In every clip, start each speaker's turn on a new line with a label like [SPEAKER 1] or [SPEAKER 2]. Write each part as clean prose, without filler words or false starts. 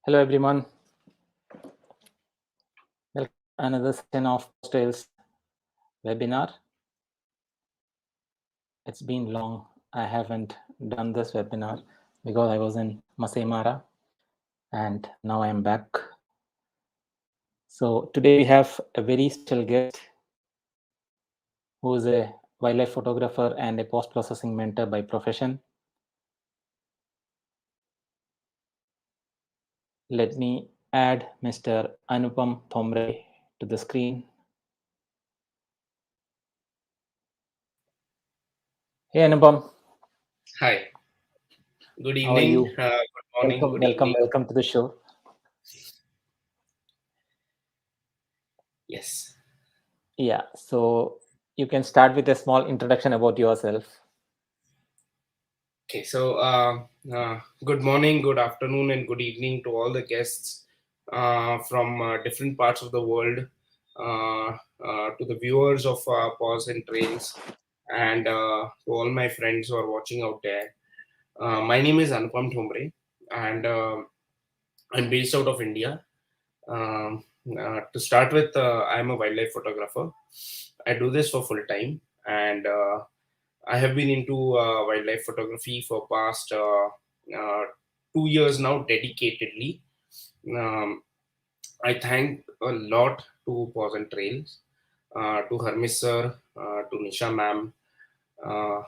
[SPEAKER 1] Hello everyone. Welcome to another session of Tales webinar. It's been long. I haven't done this webinar because I was in Masai Mara and now I am back. So today we have a very special guest who is a wildlife photographer and a post-processing mentor by profession. Let me add Mr. Anupam Thombre to the screen. Hey Anupam.
[SPEAKER 2] Hi. Good
[SPEAKER 1] How are
[SPEAKER 2] evening.
[SPEAKER 1] you?
[SPEAKER 2] Good morning. Good evening.
[SPEAKER 1] Welcome to the show.
[SPEAKER 2] Yes.
[SPEAKER 1] Yeah, so you can start with a small introduction about yourself.
[SPEAKER 2] Okay. Good morning, good afternoon, and good evening to all the guests from different parts of the world, to the viewers of Paws and Trails, and to all my friends who are watching out there. My name is Anupam Thombre, and I'm based out of India. To start with, I'm a wildlife photographer. I do this for full time, and I have been into wildlife photography for past 2 years now, dedicatedly. Um, I thank a lot to Paws and Trails, to Hermes sir, to Nisha ma'am, uh,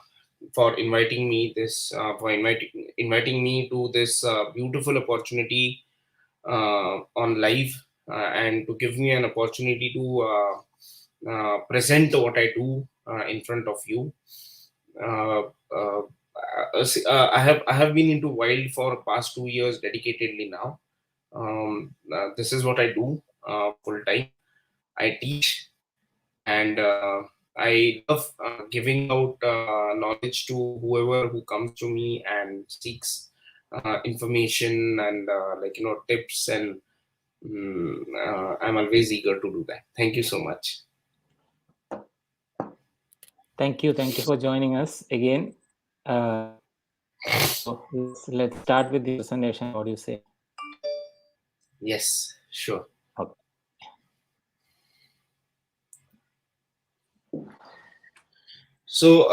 [SPEAKER 2] for inviting me to this beautiful opportunity on live, and to give me an opportunity to present what I do in front of you. Uh, uh, I have been into wild for past 2 years dedicatedly now. This is what I do full time. I teach, and I love giving out knowledge to whoever who comes to me and seeks information and tips, and I'm always eager to do that. Thank you so much.
[SPEAKER 1] Thank you for joining us again. So let's start with the presentation. What do you say?
[SPEAKER 2] Yes, sure.
[SPEAKER 1] Okay.
[SPEAKER 2] So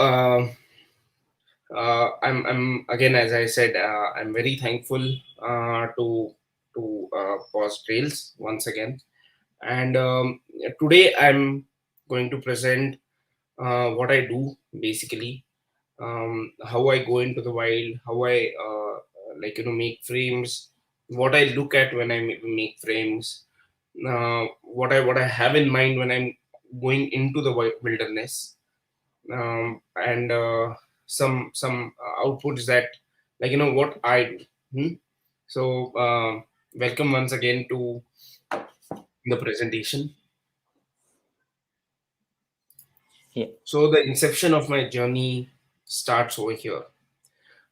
[SPEAKER 2] I'm again, as I said, I'm very thankful to Paws Trails once again, and today I'm going to present what I do basically, how I go into the wild, how I make frames, what I look at when I make frames, what I have in mind when I'm going into the wilderness, and some outputs that, what I do. So welcome once again to the presentation.
[SPEAKER 1] Yeah.
[SPEAKER 2] So the inception of my journey starts over here.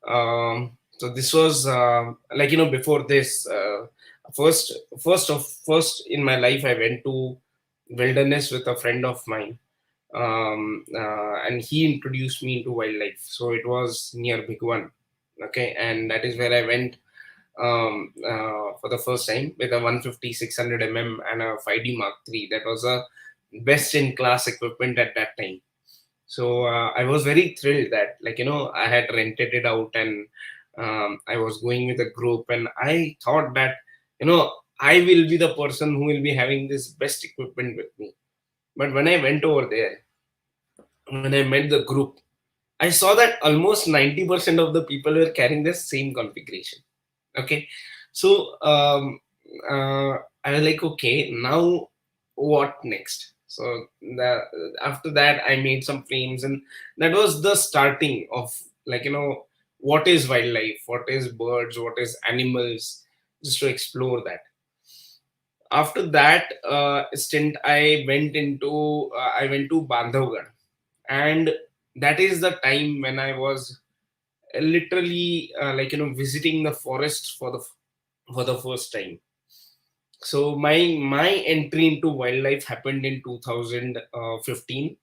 [SPEAKER 2] So this was before this, first in my life I went to wilderness with a friend of mine, and he introduced me into wildlife. So it was near Big One, okay, and that is where I went for the first time with a 150 600 mm and a 5D Mark III. That was a best in class equipment at that time. So I was very thrilled that, I had rented it out, and I was going with a group, and I thought that, I will be the person who will be having this best equipment with me. But when I went over there, when I met the group, I saw that almost 90% of the people were carrying the same configuration. Okay. So I was like, okay, now what next? So the, after that, I made some frames, and that was the starting of, what is wildlife, what is birds, what is animals, just to explore that. After that stint, I went to Bandhavgarh, and that is the time when I was literally visiting the forest for the first time. So my entry into wildlife happened in 2015,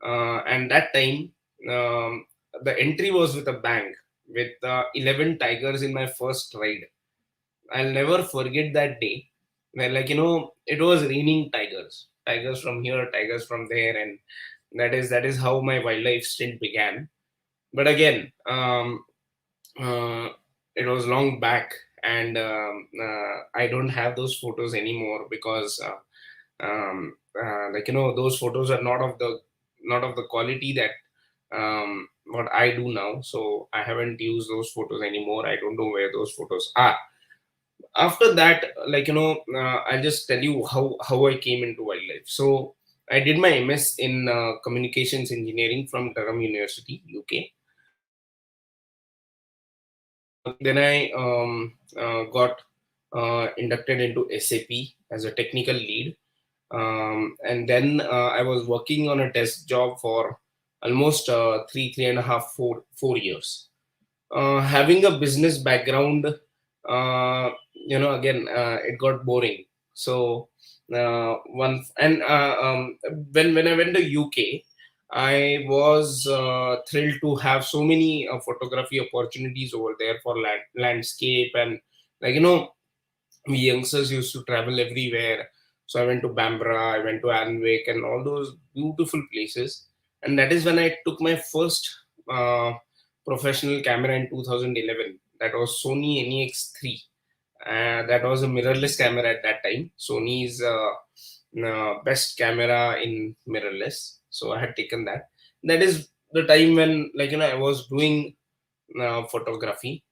[SPEAKER 2] and that time, um, the entry was with a bang, with 11 tigers in my first ride. I'll never forget that day where, like, it was raining tigers from here, tigers from there, and that is how my wildlife stint began. But again, uh, it was long back, and I don't have those photos anymore because those photos are not of the quality that what I do now. So I haven't used those photos anymore. I don't know where those photos are. After that, I'll just tell you how I came into wildlife. So I did my MS in communications engineering from Durham University, UK. Then I got inducted into SAP as a technical lead. And then I was working on a desk job for almost three and a half, 4 years. Having a business background, again, it got boring. So one and when I went to UK, I was thrilled to have so many photography opportunities over there for landscape, and, like, we youngsters used to travel everywhere. So I went to Bambara, I went to Anwick, and all those beautiful places. And that is when I took my first uh, professional camera in 2011. That was Sony NEX3. That was a mirrorless camera at that time. Sony's best camera in mirrorless. So I had taken that. That is the time when, I was doing photography.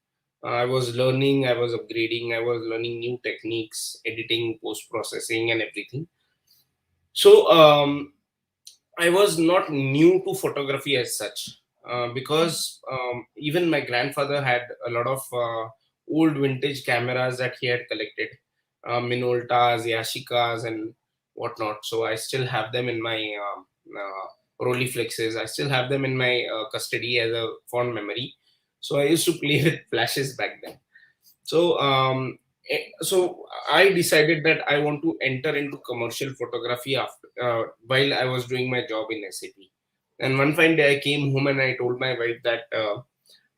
[SPEAKER 2] I was learning, I was upgrading, I was learning new techniques, editing, post processing, and everything. So I was not new to photography as such, because even my grandfather had a lot of old vintage cameras that he had collected, Minoltas, Yashicas, and whatnot. So I still have them in my Rolleiflexes. I still have them in my custody as a fond memory. So I used to play with flashes back then. So so I decided that I want to enter into commercial photography after while I was doing my job in SAP. And one fine day I came home and I told my wife that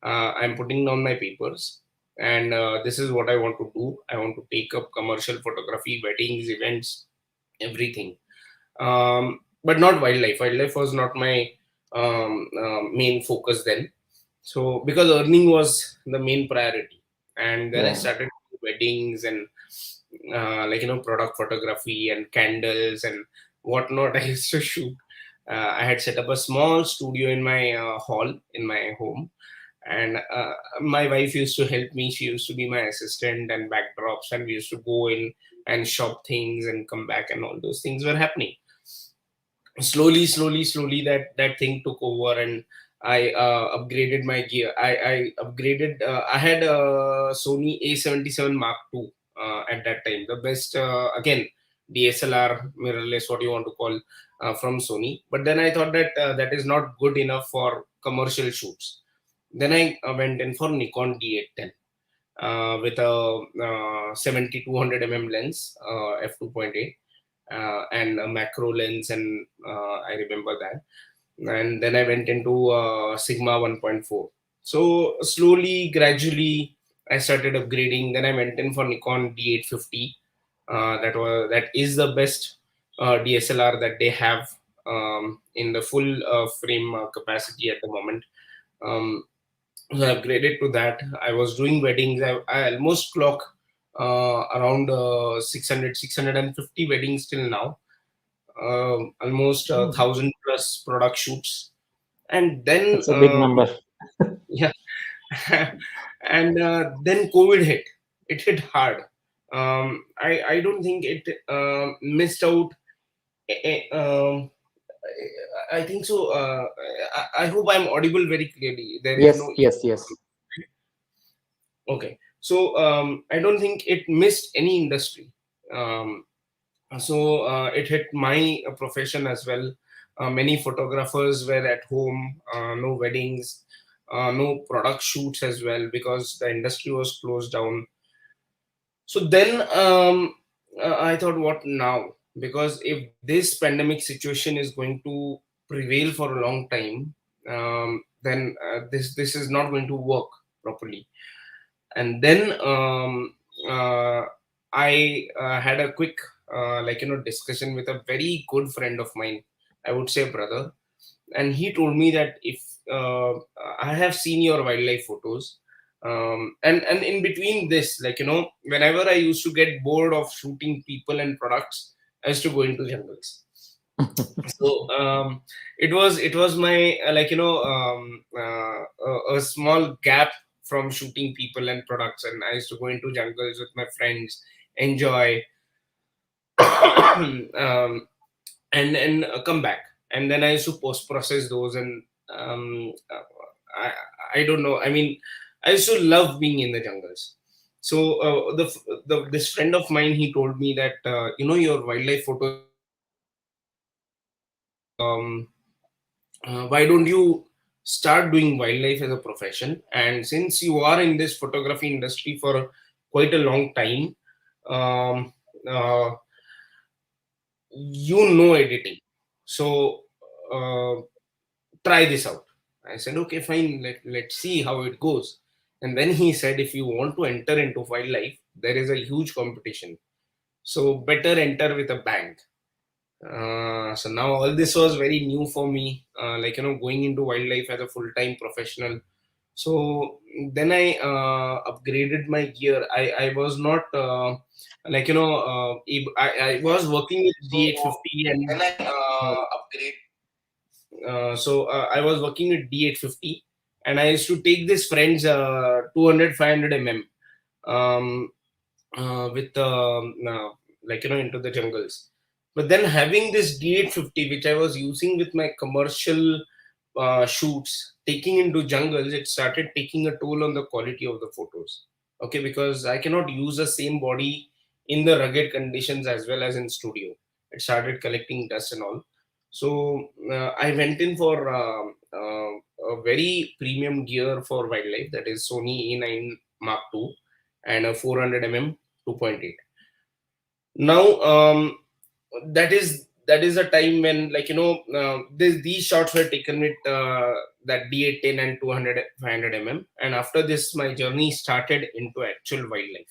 [SPEAKER 2] I'm putting down my papers, and this is what I want to do. I want to take up commercial photography, weddings, events, everything. But not wildlife. Wildlife was not my main focus then. So because earning was the main priority, and then I
[SPEAKER 1] Yeah.
[SPEAKER 2] started weddings and product photography and candles and whatnot. I used to shoot. I had set up a small studio in my hall in my home, and my wife used to help me. She used to be my assistant and backdrops, and we used to go in and shop things and come back, and all those things were happening. Slowly, that thing took over, and I upgraded my gear. I upgraded. I had a Sony A77 Mark II at that time, the best, again, DSLR, mirrorless, what you want to call, from Sony. But then I thought that that is not good enough for commercial shoots. Then I went in for Nikon D810 with a 70-200 lens, f2.8, and a macro lens, and I remember that. And then I went into Sigma 1.4. So slowly, gradually, I started upgrading. Then I went in for Nikon D850. That is the best DSLR that they have in the full frame capacity at the moment. Um, so I upgraded to that. I was doing weddings. I almost clock around 600, 650 weddings till now. Almost
[SPEAKER 1] Hmm.
[SPEAKER 2] 1,000 plus product shoots. And then
[SPEAKER 1] That's a big number.
[SPEAKER 2] yeah, and then COVID hit. It hit hard. I don't think it missed out. I think so. I hope I'm audible very clearly. There is no
[SPEAKER 1] Yes, yes, yes.
[SPEAKER 2] okay. So I don't think it missed any industry. Um, so it hit my profession as well. Many photographers were at home, no weddings, no product shoots as well, because the industry was closed down. So then I thought, what now? Because if this pandemic situation is going to prevail for a long time, then this is not going to work properly. And then I had a quick discussion with a very good friend of mine, I would say brother, and he told me that if uh, I have seen your wildlife photos, and in between this, whenever I used to get bored of shooting people and products, I used to go into jungles. So it was my a small gap from shooting people and products, and I used to go into jungles with my friends, enjoy, and come back, and then I used to post process those, and I don't know, I mean, I used to love being in the jungles. So this friend of mine, he told me that your wildlife photos are very good, why don't you start doing wildlife as a profession? And since you are in this photography industry for quite a long time, um, uh, you know editing, so uh, try this out. I said, okay, fine, let's see how it goes. And then he said, if you want to enter into wildlife, there is a huge competition, so better enter with a bang. So now all this was very new for me, going into wildlife as a full-time professional. So then I upgraded my gear. I was not I was working with
[SPEAKER 3] So
[SPEAKER 2] D850, and
[SPEAKER 3] then I
[SPEAKER 2] uh,
[SPEAKER 3] upgrade.
[SPEAKER 2] I was working with D850, and I used to take this friend's 200 500 um, with into the jungles. But then having this D850, which I was using with my commercial shoots, taking into jungles, it started taking a toll on the quality of the photos. Okay, because I cannot use the same body in the rugged conditions as well as in studio. It started collecting dust and all. So I went in for a very premium gear for wildlife, that is Sony A9 Mark II and a 400 mm 2.8. Now that is a time when these shots were taken with that D810 and 200 500 and after this my journey started into actual wildlife.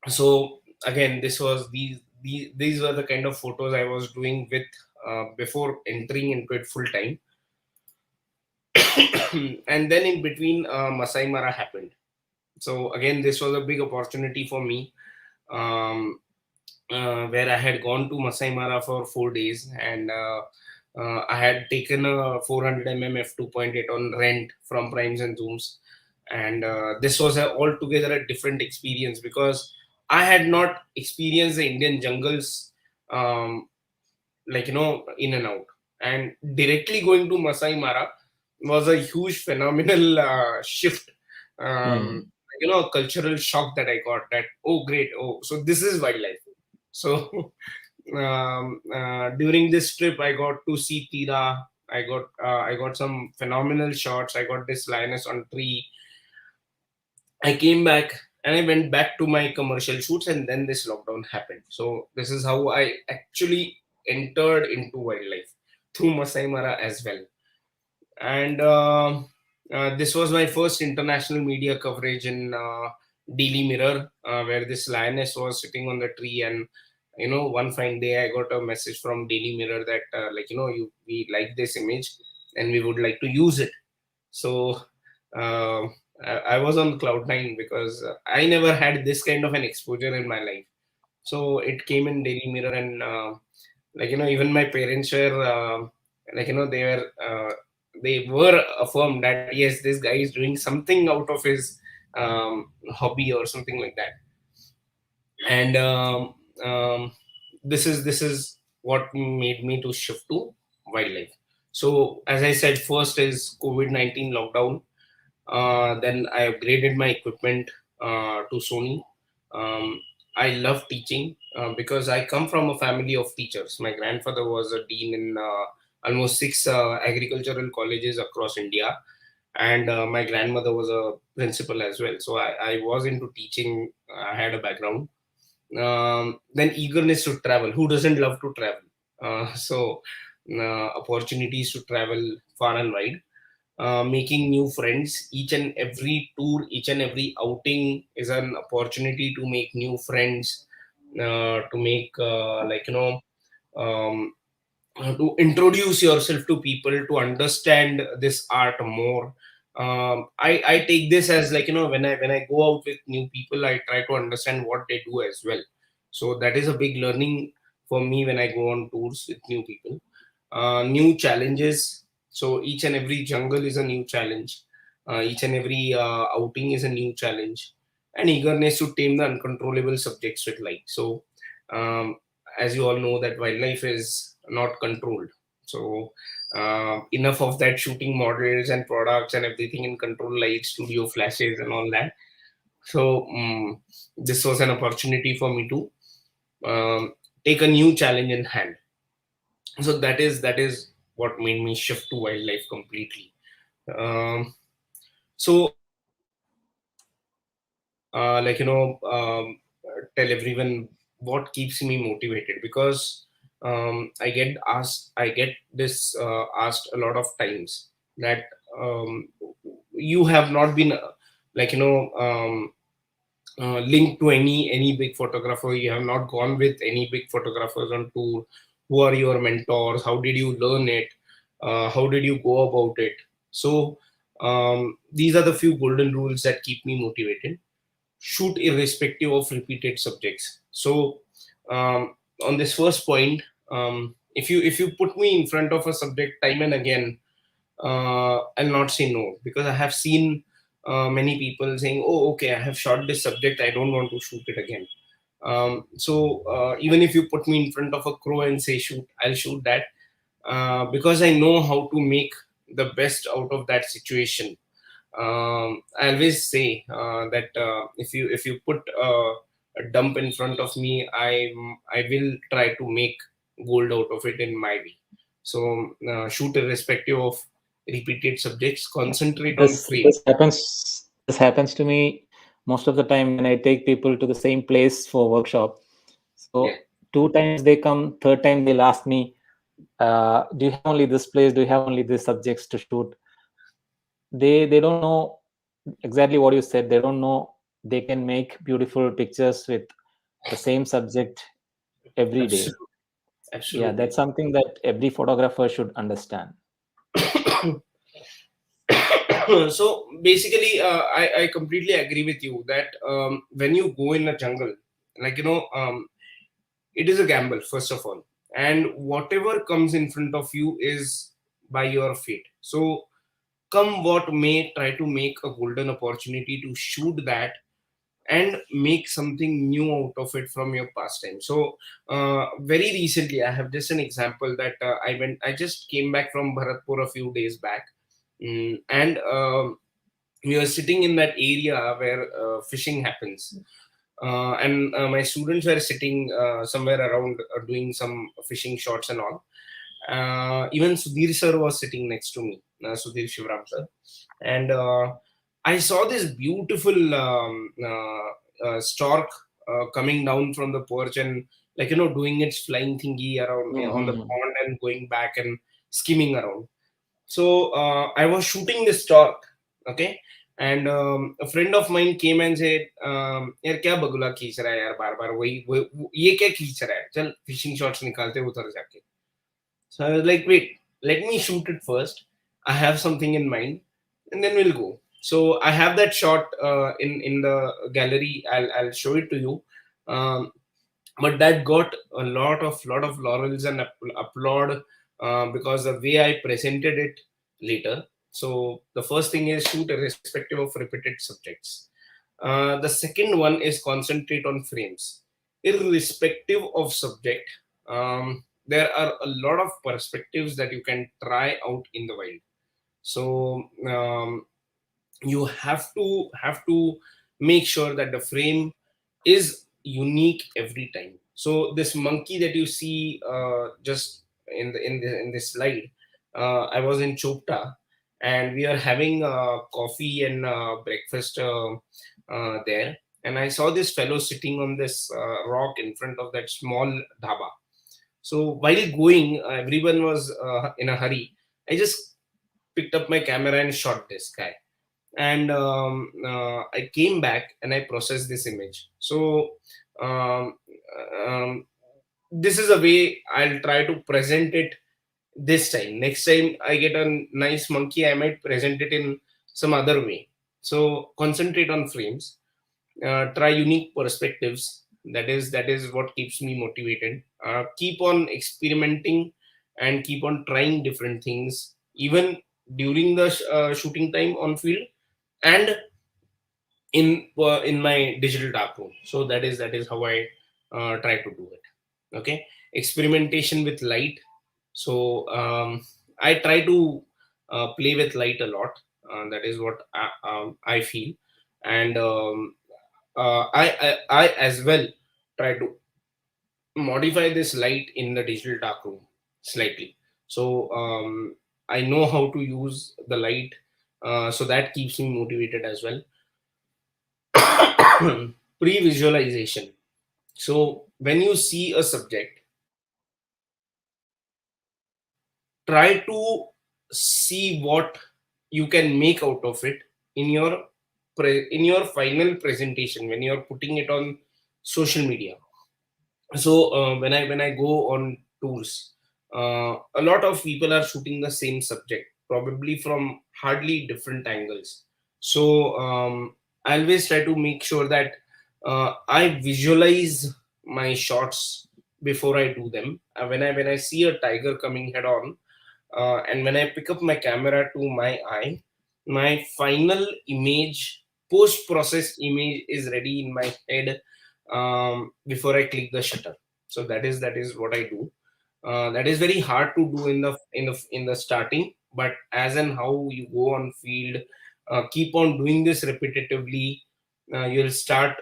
[SPEAKER 2] So again, these were the kind of photos I was doing with before entering into it full time. And then in between, Masai Mara happened. So again, this was a big opportunity for me, where I had gone to Masai Mara for 4 days, and I had taken a 400 f2.8 on rent from Primes and Zooms, and this was altogether a different experience because I had not experienced the Indian jungles, um, in and out, and directly going to Masai Mara was a huge phenomenal shift. A cultural shock that I got, that, oh great, oh, so this is wildlife. So during this trip I got to see Tira. I got some phenomenal shots. I got this lioness on tree. I came back and I went back to my commercial shoots, and then this lockdown happened. So this is how I actually entered into wildlife, through Masai Mara as well. And this was my first international media coverage in Daily Mirror, where this lioness was sitting on the tree, and one fine day I got a message from Daily Mirror that we like this image and we would like to use it. So uh, I was on cloud nine because I never had this kind of an exposure in my life. So it came in Daily Mirror, and even my parents were they were affirmed that yes, this guy is doing something out of his hobby or something like that. And this is what made me to shift to wildlife. So as I said, first is COVID-19 lockdown. Then I upgraded my equipment to Sony. Um, I love teaching because I come from a family of teachers. My grandfather was a dean in almost six agricultural colleges across India, and my grandmother was a principal as well. So I was into teaching. I had a background. Then eagerness to travel. Who doesn't love to travel? So opportunities to travel far and wide. making new friends. Each and every tour, each and every outing is an opportunity to make new friends, to make um, to introduce yourself to people, to understand this art more. I take this as like, when I go out with new people, I try to understand what they do as well. So that is a big learning for me when I go on tours with new people. New challenges. So each and every jungle is a new challenge. Each and every outing is a new challenge, and eagerness to tame the uncontrollable subjects with light. So um, as you all know, that wildlife is not controlled. So enough of that shooting models and products and everything in control, light, studio flashes and all that. So this was an opportunity for me to take a new challenge in hand. So that is what made me shift to wildlife completely. So I would like to tell everyone what keeps me motivated, because I get this asked a lot of times, that um, you have not been like you know linked to any big photographer. You have not gone with any big photographers on tour. Who are your mentors? How did you learn it? How did you go about it? So these are the few golden rules that keep me motivated. Shoot irrespective of repeated subjects. So on this first point, if you put me in front of a subject time and again, I'll not say no, because I have seen many people saying, "Oh, okay, I have shot this subject. I don't want to shoot it again." So even if you put me in front of a crow and say shoot, I'll shoot that, because I know how to make the best out of that situation. I always say that if you put a dump in front of me, I will try to make gold out of it in my way. So shoot irrespective of repeated subjects. Concentrate on
[SPEAKER 1] This
[SPEAKER 2] frame.
[SPEAKER 1] this happens this happens to me most of the time when I take people to the same place for workshop.
[SPEAKER 2] Yeah,
[SPEAKER 1] So 2 times they come, third time they'll ask me, "Do you have only this place? Do you have only these subjects to shoot?" They don't know exactly what you said. They don't know they can make beautiful pictures with the same subject every day.
[SPEAKER 2] absolutely,
[SPEAKER 1] Yeah,
[SPEAKER 2] absolutely.
[SPEAKER 1] that's something that every photographer should understand.
[SPEAKER 2] So basically, I completely agree with you that when you go in a jungle, like it is a gamble, first of all, and whatever comes in front of you is by your fate. So come what may, try to make a golden opportunity to shoot that and make something new out of it from your pastime. So very recently, I have just an example that I just came back from Bharatpur a few days back. And we were sitting in that area where fishing happens, and my students were sitting somewhere around, doing some fishing shots and all. Even Sudhir sir was sitting next to me, Sudhir Shivram sir, and I saw this beautiful stork coming down from the porch and, doing its flying thingy around, on the
[SPEAKER 1] Mhm.
[SPEAKER 2] pond and going back and skimming around. So I was shooting this stork, okay, and a friend of mine came and said, यार क्या बगुला खींच रहा है यार, बार बार ये क्या खींच रहा है, चल फिशिंग शॉट्स निकालते हैं उधर जाके. So I was like, wait, let me shoot it first. I have something in mind, and then we'll go. So I have that shot in the gallery. I'll show it to you. Um, but that got a lot of laurels and applaud, because the way I presented it later. So the first thing is shoot irrespective of repeated subjects. The second one is concentrate on frames, irrespective of subject. There are a lot of perspectives that you can try out in the wild. So you have to make sure that the frame is unique every time. So this monkey that you see just in this slide, I was in Chopta, and we are having coffee and breakfast there, and I saw this fellow sitting on this rock in front of that small dhaba. So while going, everyone was in a hurry. I just picked up my camera and shot this guy. And I came back and I processed this image. So um, um, this is a way I'll try to present it this time. Next time I get a nice monkey, I might present it in some other way. So concentrate on frames, try unique perspectives. That is what keeps me motivated. Keep on experimenting and keep on trying different things, even during the shooting time on field and in my digital darkroom. So that is how I try to do it. Okay, experimentation with light. So I try to play with light a lot. That is what I feel. And I as well try to modify this light in the digital darkroom slightly. So I know how to use the light, so that keeps me motivated as well. Pre-visualization. So when you see a subject, try to see what you can make out of it in your in your final presentation when you're putting it on social media. So when I go on tours, a lot of people are shooting the same subject, probably from hardly different angles. So I always try to make sure that I visualize my shots before I do them. When I see a tiger coming head on, and when I pick up my camera to my eye, my final image, post processed image, is ready in my head before I click the shutter. So that is what I do. That is very hard to do in the starting, but as and how you go on field, keep on doing this repetitively, you'll start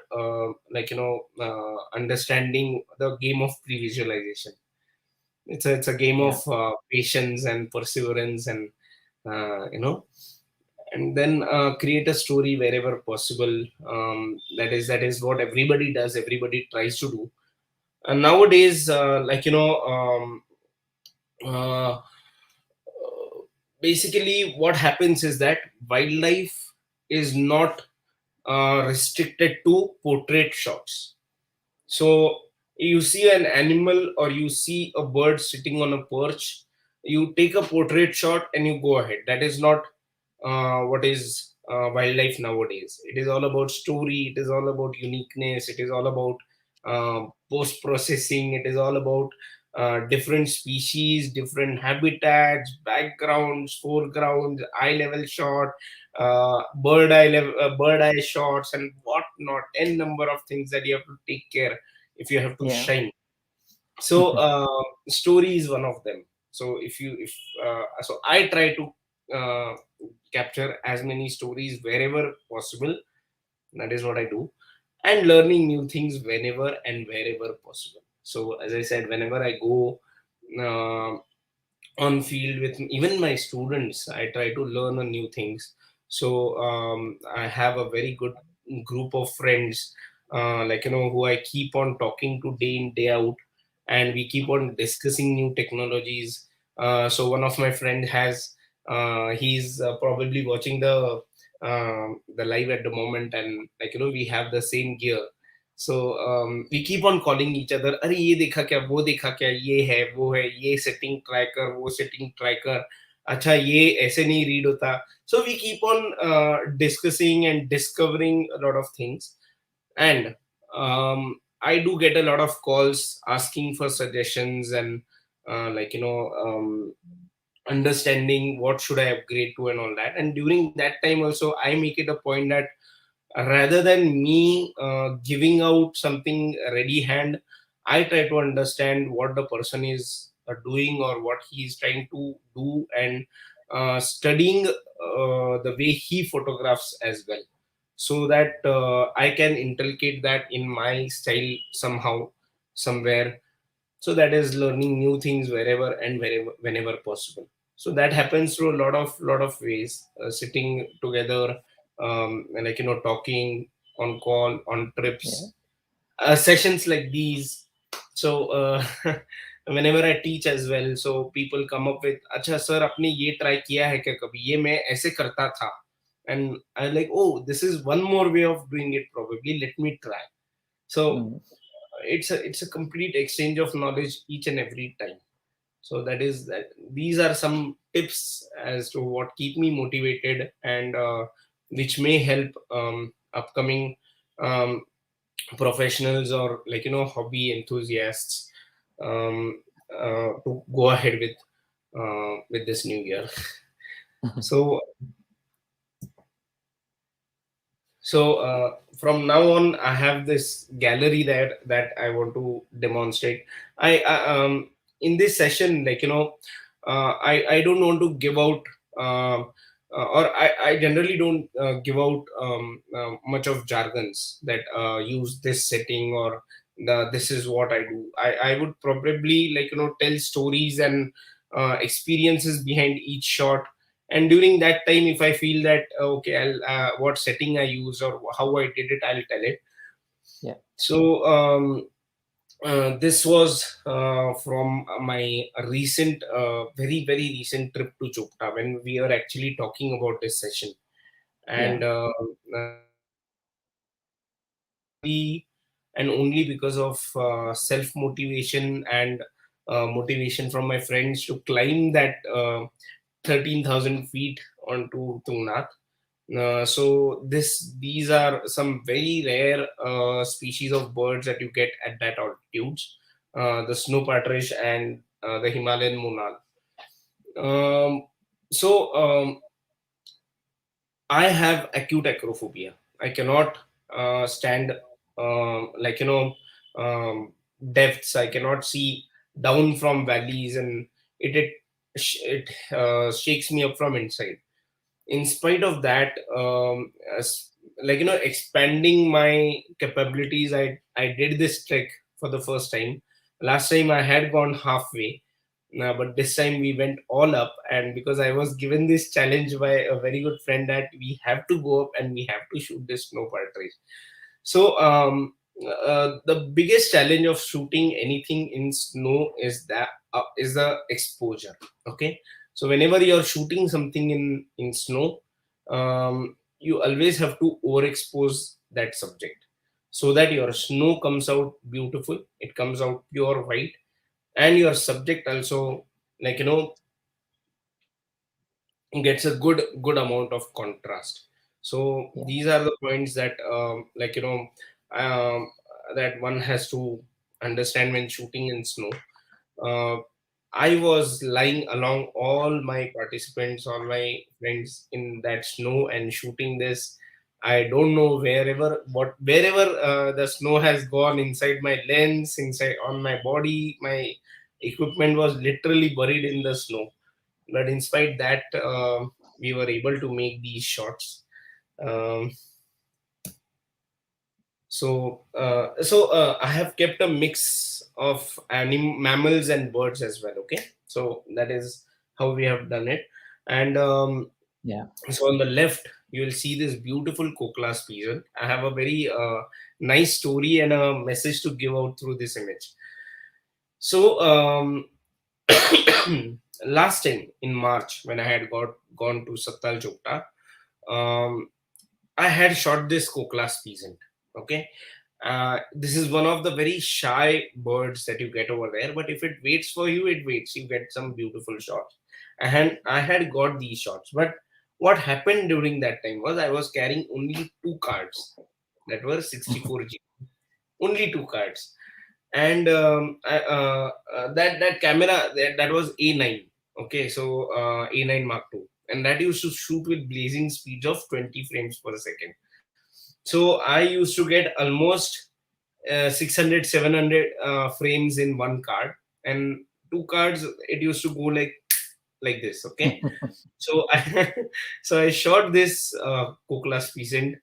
[SPEAKER 2] understanding the game of pre-visualization. It's a game
[SPEAKER 1] Yeah.
[SPEAKER 2] of patience and perseverance, and and then create a story wherever possible. That is what everybody does, everybody tries to do. And nowadays, uh, basically what happens is that wildlife is not restricted to portrait shots. So you see an animal or you see a bird sitting on a perch, you take a portrait shot and you go ahead. That is not what is wildlife nowadays. It is all about story, it is all about uniqueness, it is all about post processing, it is all about different species, different habitats, backgrounds, foregrounds, eye level shot, bird eye shots, and whatnot. N number of things that you have to take care if you have to
[SPEAKER 1] Yeah.
[SPEAKER 2] shine. So story is one of them. So if I try to capture as many stories wherever possible. That is what I do. And learning new things whenever and wherever possible. So as I said, whenever I go uh, on field with even my students, I try to learn new things. So I have a very good group of friends, who I keep on talking to day in day out, and we keep on discussing new technologies. So one of my friend has he's probably watching the live at the moment, and we have the same gear. So we keep on calling each other, अरे ये देखा क्या, वो देखा क्या, ये है वो है, ये सेटिंग ट्राई कर, वो सेटिंग ट्राई कर, अच्छा ये ऐसे नहीं रीड होता. So we keep on discussing and discovering a lot of things. And I do get a lot of calls asking for suggestions and understanding what should I upgrade to and all that. And during that time also, I make it a point that rather than me giving out something ready hand, I try to understand what the person is doing or what he is trying to do, and studying the way he photographs as well, so that I can inculcate that in my style somehow, somewhere. So that is learning new things wherever and whenever possible. So that happens through a lot of ways, sitting together, and talking on call, on
[SPEAKER 1] Yeah.
[SPEAKER 2] trips, sessions like these. So whenever I teach as well, so people come up with, "Acha sir, आपने ये try किया है क्या कभी? ये मैं ऐसे करता था." And I'm like, "Oh, this is one more way of doing it. Probably let me try." So
[SPEAKER 1] Mm.
[SPEAKER 2] it's a complete exchange of knowledge each and every time. So that is that. These are some tips as to what keep me motivated, and which may help upcoming um, professionals, or like hobby enthusiasts, um, to go ahead with this new year. So from now on, I have this gallery that I want to demonstrate. I in this session, I don't want to give out, or I generally don't give out much of jargons that use this setting, or this is what I do. I would probably tell stories and experiences behind each shot, and during that time, if I feel that okay, I'll what setting I use or how I did it, I'll tell it.
[SPEAKER 1] Yeah.
[SPEAKER 2] So this was from my recent very very recent trip to Chopta, when we were actually talking about this session.
[SPEAKER 1] Yeah.
[SPEAKER 2] And and only because of self motivation and motivation from my friends to climb that 13,000 feet onto Tungnath. So these are some very rare species of birds that you get at that altitudes, the snow partridge and the Himalayan monal. Um, so I have acute acrophobia. I cannot stand like depths. I cannot see down from valleys, and it shakes me up from inside. In spite of that, expanding my capabilities, I did this trek for the first time. Last time I had gone halfway, but this time we went all up. And because I was given this challenge by a very good friend that we have to go up and we have to shoot this snow partridge. So the biggest challenge of shooting anything in snow is the exposure. Okay, so whenever you're shooting something in snow, you always have to overexpose that subject, so that your snow comes out beautiful, it comes out pure white, and your subject also, like gets a good amount of contrast. So
[SPEAKER 1] Yeah.
[SPEAKER 2] these are the points that um, that one has to understand when shooting in snow. uh, I was lying along all my participants, all my friends in that snow and shooting this. I don't know wherever the snow has gone inside my lens, inside on my body. My equipment was literally buried in the snow. But in spite that, we were able to make these shots. Um, I have kept a mix of mammals and birds as well. Okay, so that is how we have done it. And
[SPEAKER 1] Yeah.
[SPEAKER 2] so on the left, you will see this beautiful Koklas pigeon. I have a very nice story and a message to give out through this image. So last time in March, when I had gone to Sattal Chopta, um, I had shot this Koklas peasant. Okay, this is one of the very shy birds that you get over there. But if it waits for you, it waits. You get some beautiful shots. And I had got these shots. But what happened during that time was I was carrying only two cards that were 64 GB. Only two cards. And that camera, that was A9. Okay, so A9 Mark II. And that used to shoot with blazing speeds of 20 frames per second. So I used to get almost 600 700 frames in one card, and two cards it used to go like this. Okay, so so I shot this Koklas peasant.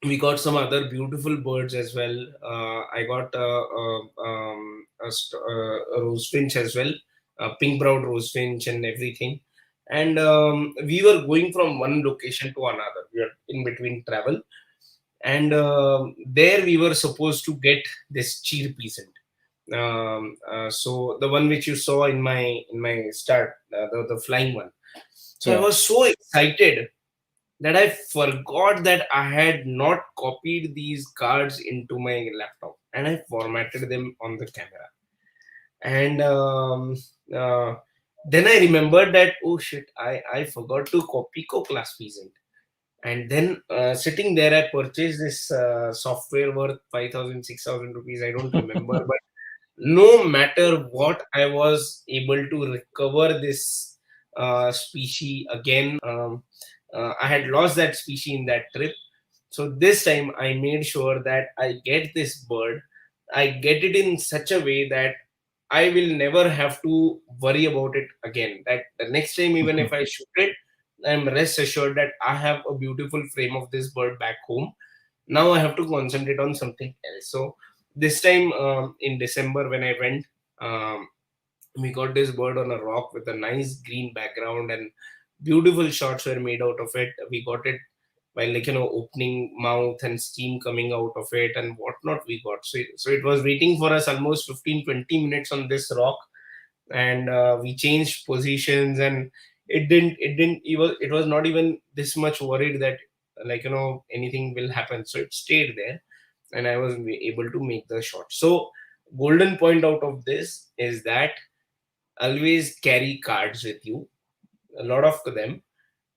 [SPEAKER 2] We got some other beautiful birds as well. I got a rose finch as well, a pink brown rose finch and everything. And we were going from one location to another. We were in between travel, and there we were supposed to get this cheer peasant. So the one which you saw in my start, the flying one. So I
[SPEAKER 1] Yeah.
[SPEAKER 2] was so excited that I forgot that I had not copied these cards into my laptop, and I formatted them on the camera. And uh, then I remembered that, oh shit, I forgot to copy co-class present. And then sitting there, I purchased this software worth 5,000, 6,000 rupees. I don't remember, but no matter what, I was able to recover this species again. I had lost that species in that trip. So this time I made sure that I get this bird. I get it in such a way that I will never have to worry about it again. That the next time, even if I shoot it, I'm rest assured that I have a beautiful frame of this bird back home. Now I have to concentrate on something else. So this time, in December when I went, um, we got this bird on a rock with a nice green background, and beautiful shots were made out of it. We got it by, like, opening mouth and steam coming out of it and whatnot. We got, so it was waiting for us almost 15-20 minutes on this rock. And we changed positions, and it was not even this much worried that, like, anything will happen. So it stayed there, and I was able to make the shot. So golden point out of this is that always carry cards with you, a lot of them.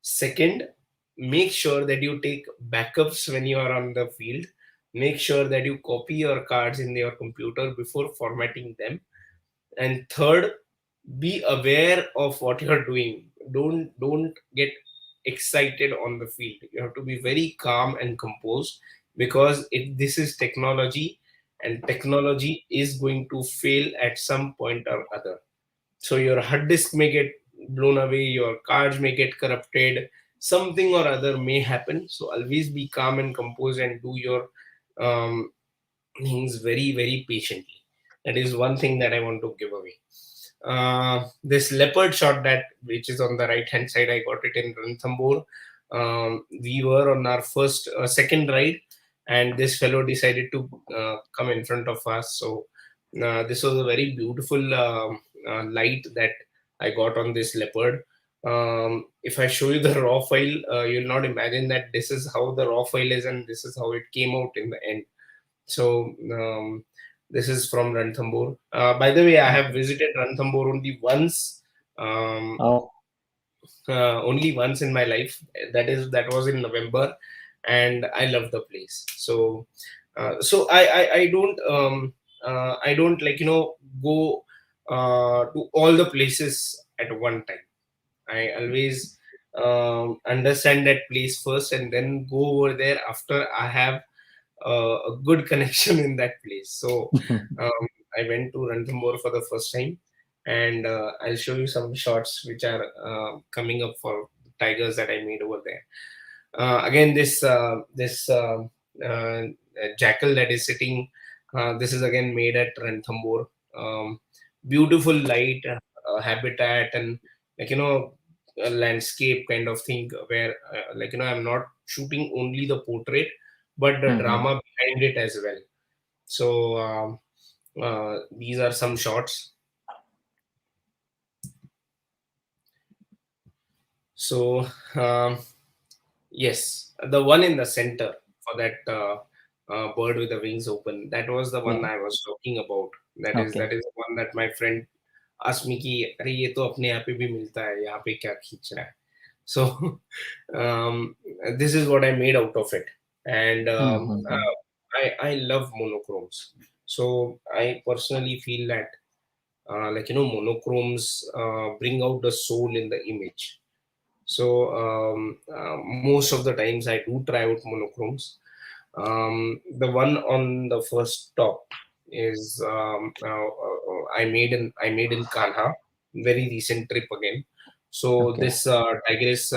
[SPEAKER 2] Second, make sure that you take backups when you are on the field. Make sure that you copy your cards in your computer before formatting them. And third, be aware of what you're doing. Don't get excited on the field. You have to be very calm and composed, because this is technology, and technology is going to fail at some point or other. So your hard disk may get blown away, your cards may get corrupted, something or other may happen. So always be calm and composed and do your um, things very, very patiently. That is one thing that I want to give away. This leopard shot, that which is on the right hand side, I got it in Ranthambore. We were on our second ride, and this fellow decided to come in front of us. So this was a very beautiful light that I got on this leopard. If I show you the raw file, you'll not imagine that this is how the raw file is, and this is how it came out in the end. So this is from Ranthambore. By the way, I have
[SPEAKER 1] Okay.
[SPEAKER 2] visited Ranthambore only once. Um,
[SPEAKER 1] Oh.
[SPEAKER 2] Only once in my life. That was in November, and I love the place. So I don't, like, go to all the places at one time. I always understand that place first, and then go over there after I have a good connection in that place. So um, I went to Ranthambore for the first time, and I'll show you some shots which are coming up for tigers that I made over there. Again, this jackal that is sitting. This is again made at Ranthambore. Um, Beautiful light, habitat, and, like, a landscape kind of thing, where like, I'm not shooting only the portrait, but the
[SPEAKER 1] Mhm.
[SPEAKER 2] drama behind it as well. So these are some shots. So yes, the one in the center for that bird with the wings open, that was the one
[SPEAKER 1] Yeah.
[SPEAKER 2] I was talking about. That
[SPEAKER 1] Okay.
[SPEAKER 2] is the one that my friend asked me कि अरे ये तो अपने यहाँ पे भी मिलता है, यहाँ पे क्या खींच रहा है. So um, this is what I made out of it. And
[SPEAKER 1] Mhm.
[SPEAKER 2] I love monochromes. So I personally feel that like, monochromes bring out the soul in the image. So most of the times I do try out monochromes. The one on the first top is I made in Kanha, very recent trip again. So
[SPEAKER 1] Okay.
[SPEAKER 2] this tigress.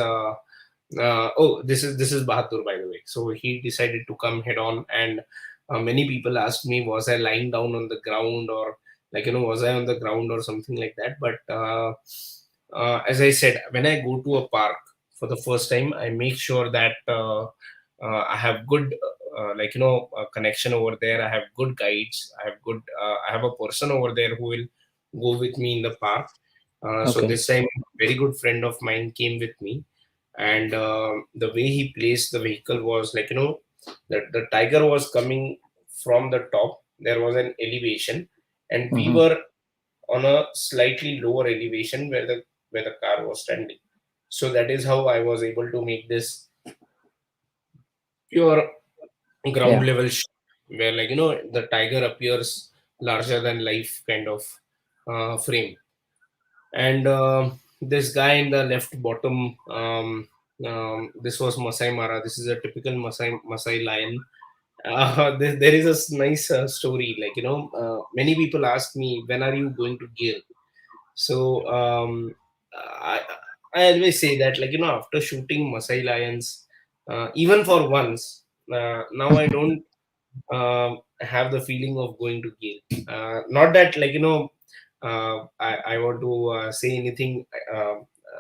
[SPEAKER 2] This is Bahadur, by the way. So he decided to come head on, and many people asked me, was I lying down on the ground, or, like, was I on the ground or something like that. But as I said, when I go to a park for the first time, I make sure that I have good a connection over there. I have good guides. I have a person over there who will go with me in the park. So
[SPEAKER 1] Okay.
[SPEAKER 2] this time, a very good friend of mine came with me, and the way he placed the vehicle was the tiger was coming from the top. There was an elevation, and we
[SPEAKER 1] Mm-hmm.
[SPEAKER 2] were on a slightly lower elevation where the car was standing. So that is how I was able to make this pure ground
[SPEAKER 1] Yeah.
[SPEAKER 2] level shot, where the tiger appears larger than life kind of frame. And this guy in the left bottom, this was Masai Mara. This is a typical Masai lion. There is a nice story. Many people ask me, when are you going to Gir? So I I always say that, after shooting Masai lions, even for once, now I don't have the feeling of going to Gir. Not that I want to say anything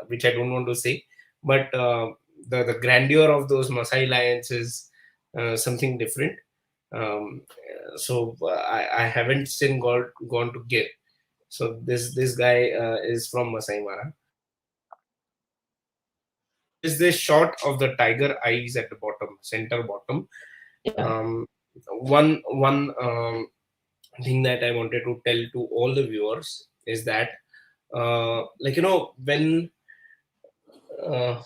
[SPEAKER 2] which I don't want to say, but the grandeur of those Masai lions is something different. I haven't still gone to Gir. So this guy is from Masai Mara. There is this shot of the tiger eyes at the bottom, center bottom.
[SPEAKER 1] Yeah.
[SPEAKER 2] Um, one thing that I wanted to tell to all the viewers is that when uh,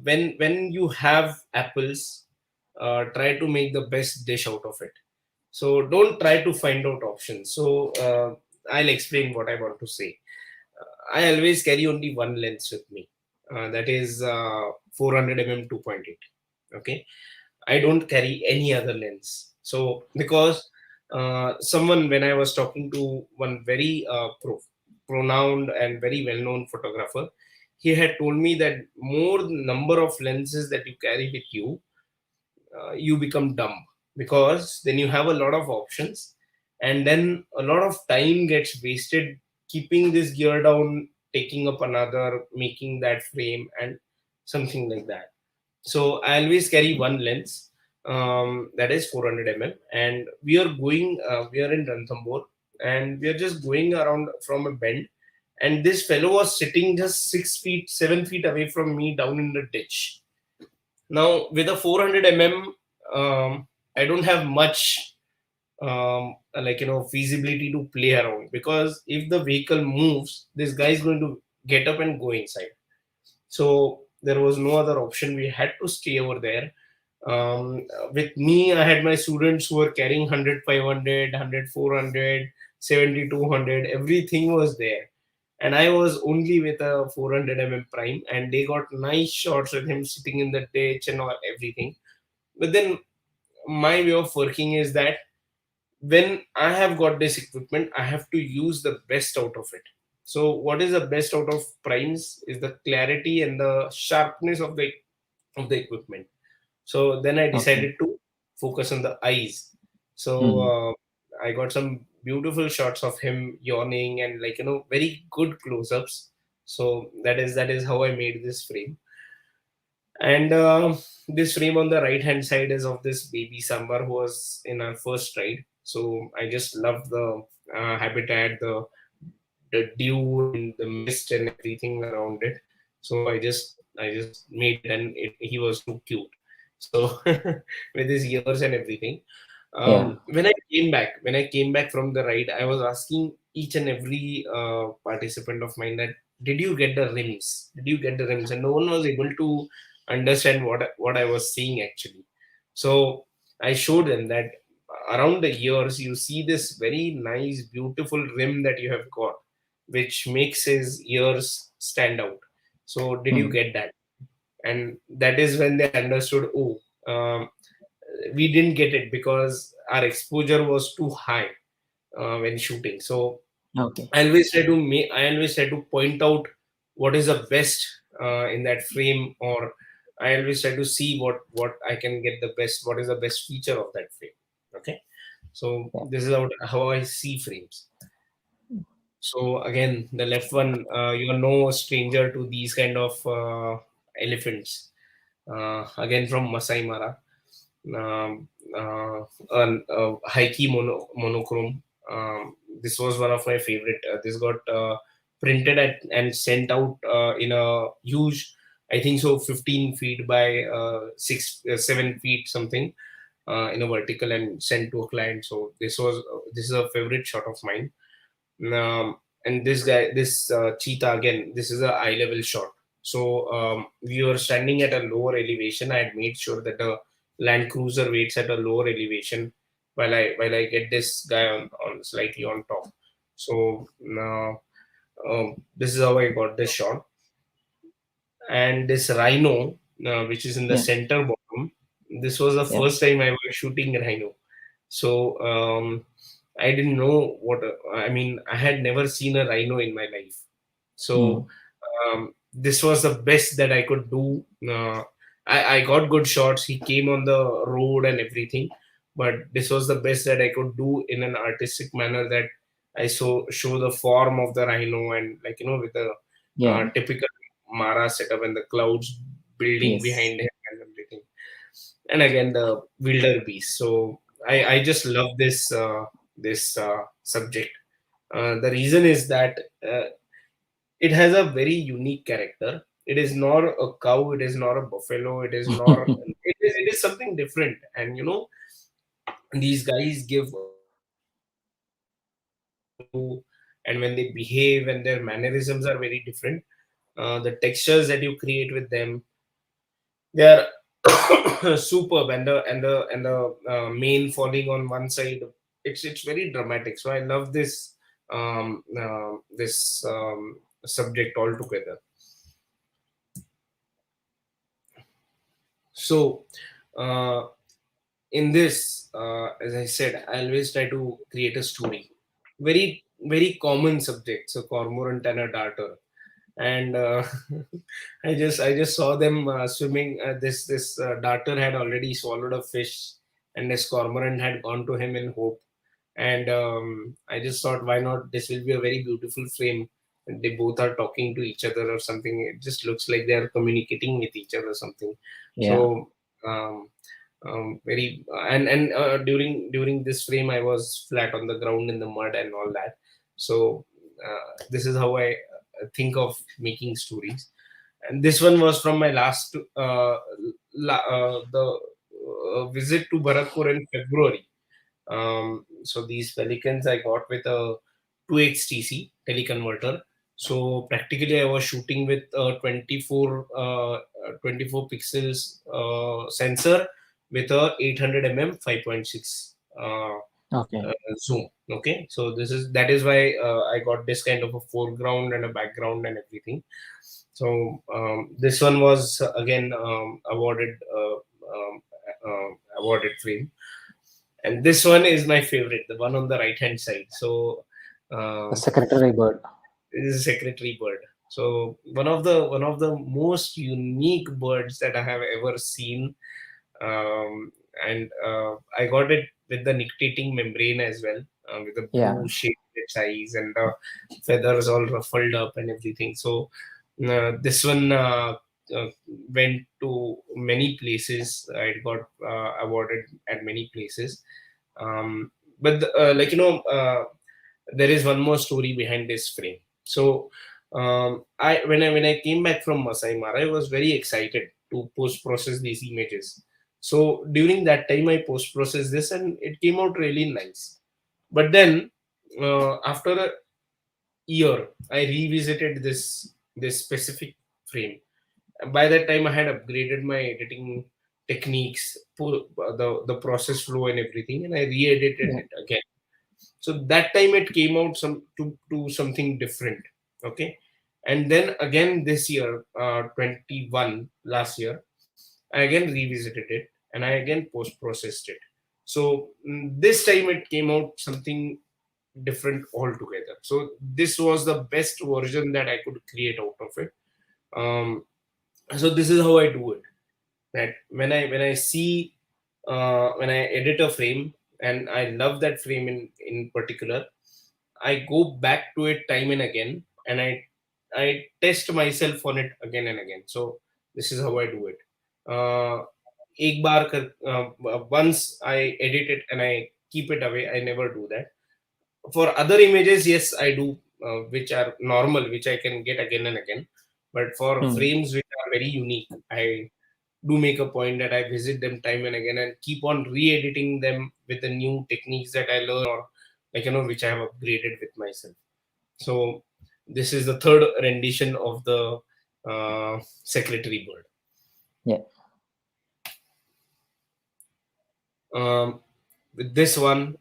[SPEAKER 2] when you have apples, try to make the best dish out of it. So don't try to find out options. So I'll explain what I want to say. I always carry only one lens with me. That is 400 mm 2.8. Okay, I don't carry any other lens. So because someone, when I was talking to one very pronounced and very well-known photographer, he had told me that more number of lenses that you carry with you, you become dumb, because then you have a lot of options, and then a lot of time gets wasted keeping this gear down, taking up another, making that frame, and something like that. So I always carry one lens, that is 400 mm, and we are in Ranthambore, and we are just going around from a bend, and this fellow was sitting just 6 feet, 7 feet away from me down in the ditch. Now with a 400 mm, I don't have much feasibility to play around, because if the vehicle moves, this guy is going to get up and go inside. So there was no other option. We had to stay over there. With me, I had my students who were carrying 100, 500, 100, 400, 70, 200. Everything was there. And I was only with a 400 prime, and they got nice shots with him sitting in the ditch and all everything. But then my way of working is that when I have got this equipment, I have to use the best out of it. So, what is the best out of primes is the clarity and the sharpness of the equipment. So then I
[SPEAKER 1] Okay.
[SPEAKER 2] decided to focus on the eyes. So
[SPEAKER 1] Mm.
[SPEAKER 2] I got some beautiful shots of him yawning, and very good close-ups. So that is how I made this frame. And this frame on the right hand side is of this baby sambar who was in our first ride. So I just love the habitat, the dew and the mist and everything around it. So I just made it, and he was too cute. So with his ears and everything.
[SPEAKER 1] Yeah.
[SPEAKER 2] When I came back from the ride, I was asking each and every participant of mine that, did you get the rims? Did you get the rims? And no one was able to understand what I was seeing actually. So I showed them that around the ears you see this very nice, beautiful rim that you have got, which makes his ears stand out. So did you
[SPEAKER 1] Mm.
[SPEAKER 2] get that? And that is when they understood, oh, we didn't get it because our exposure was too high when shooting. So
[SPEAKER 1] Okay.
[SPEAKER 2] I always try to point out what is the best in that frame, or I always try to see what I can get the best, what is the best feature of that frame. Okay, so
[SPEAKER 1] Yeah.
[SPEAKER 2] this is how I see frames. So again, the left one, you are no stranger to these kind of elephants. Again from Masai Mara. um, high key monochrome. This was one of my favorite. This got printed and sent out in a huge, I think so, 15 feet by 7 feet something, in a vertical, and sent to a client. So this is a favorite shot of mine. And this guy, this cheetah again, this is a eye level shot. So we were standing at a lower elevation. I had made sure that the Land Cruiser waits at a lower elevation while I get this guy on slightly on top. So this is how I got this shot. And this rhino, which is in the
[SPEAKER 1] Yeah.
[SPEAKER 2] center bottom, this was the
[SPEAKER 1] Yeah.
[SPEAKER 2] first time I was shooting rhino. So I didn't know what. I mean, I had never seen a rhino in my life. So
[SPEAKER 1] Mm.
[SPEAKER 2] this was the best that I could do. I got good shots. He came on the road and everything, but this was the best that I could do in an artistic manner. That I show the form of the rhino, and like with the
[SPEAKER 1] Yeah.
[SPEAKER 2] typical Mara setup and the clouds building
[SPEAKER 1] Yes.
[SPEAKER 2] behind him and everything. And again the wildebeest. So I just love this subject. The reason is that it has a very unique character. It is not a cow. It is not a buffalo. It is not. It is something different. And these guys give a very unique value. And when they behave and their mannerisms are very different, the textures that you create with them, they are superb. And the mane falling on one side, it's very dramatic. So I love this subject altogether. So uh, in this, as I said, I always try to create a story. Very very common subjects, a cormorant and a darter. And I just saw them swimming. This darter had already swallowed a fish, and this cormorant had gone to him in hope. And I just thought, why not? This will be a very beautiful frame. And they both are talking to each other or something. It just looks like they are communicating with each other or something.
[SPEAKER 1] Yeah.
[SPEAKER 2] So um, very and during this frame, I was flat on the ground in the mud and all that. So this is how I think of making stories. And this one was from my last the visit to Bharatpur in February. So these pelicans I got with a 2xTC teleconverter. So practically I was shooting with a 24 pixels sensor with a 800 mm 5.6
[SPEAKER 1] Okay.
[SPEAKER 2] zoom. Okay, so that is why I got this kind of a foreground and a background and everything. So this one was again awarded frame. And this one is my favorite, the one on the right hand side. So
[SPEAKER 1] The
[SPEAKER 2] um,
[SPEAKER 1] secretary bird.
[SPEAKER 2] this is a secretary bird. So one of the most unique birds that I have ever seen. And I got it with the nictating membrane as well, with the
[SPEAKER 1] Yeah.
[SPEAKER 2] blue shade in its eyes and the feathers all ruffled up and everything. So this one uh, went to many places. It got awarded at many places. But there is one more story behind this frame. So I when I came back from Masai Mara, I was very excited to post process these images. So during that time, I post processed this, and it came out really nice. But then after a year, I revisited this specific frame. And by that time, I had upgraded my editing techniques, the process flow and everything, and I re-edited
[SPEAKER 1] Yeah.
[SPEAKER 2] it again. So that time it came out to something different. Okay. And then again this year, 21 last year, I again revisited it, and I again post processed it. So this time it came out something different altogether. So this was the best version that I could create out of it. So this is how I do it. That when I see when I edit a frame and I love that frame in particular, I go back to it time and again, and I test myself on it again and again. So this is how I do it. एक बार once I edit it and I keep it away. I never do that. For other images, yes, I do, which are normal, which I can get again and again. But for frames which are very unique, I do make a point that I visit them time and again and keep on re-editing them with the new techniques that I learn, or which I have upgraded with myself. So this is the third rendition of the secretary bird.
[SPEAKER 1] Yeah.
[SPEAKER 2] With this one,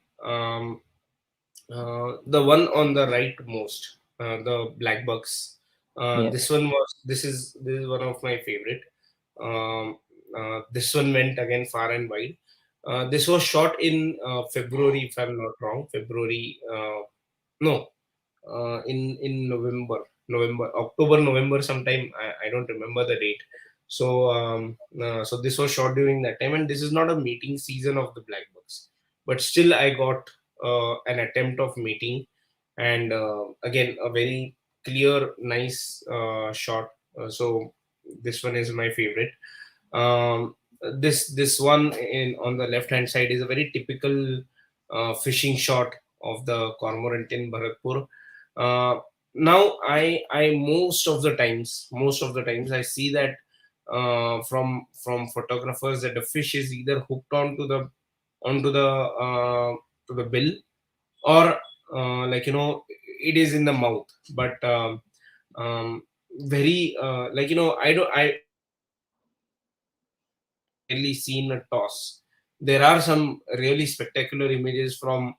[SPEAKER 2] the one on the right most, the black bucks.
[SPEAKER 1] Yeah.
[SPEAKER 2] This is one of my favorite. This one went again far and wide. This was shot in February, if I'm not wrong. February, no, in October, November, sometime. I don't remember the date. So so this was shot during that time, and this is not a mating season of the black bucks, but still I got an attempt of mating, and again a very clear, nice shot. So this one is my favorite. Um, this one in on the left hand side is a very typical fishing shot of the cormorant in Bharatpur. Uh, Now I most of the times I see that from photographers that the fish is either hooked onto the bill, or it is in the mouth, but very rarely seen a toss. There are some really spectacular images from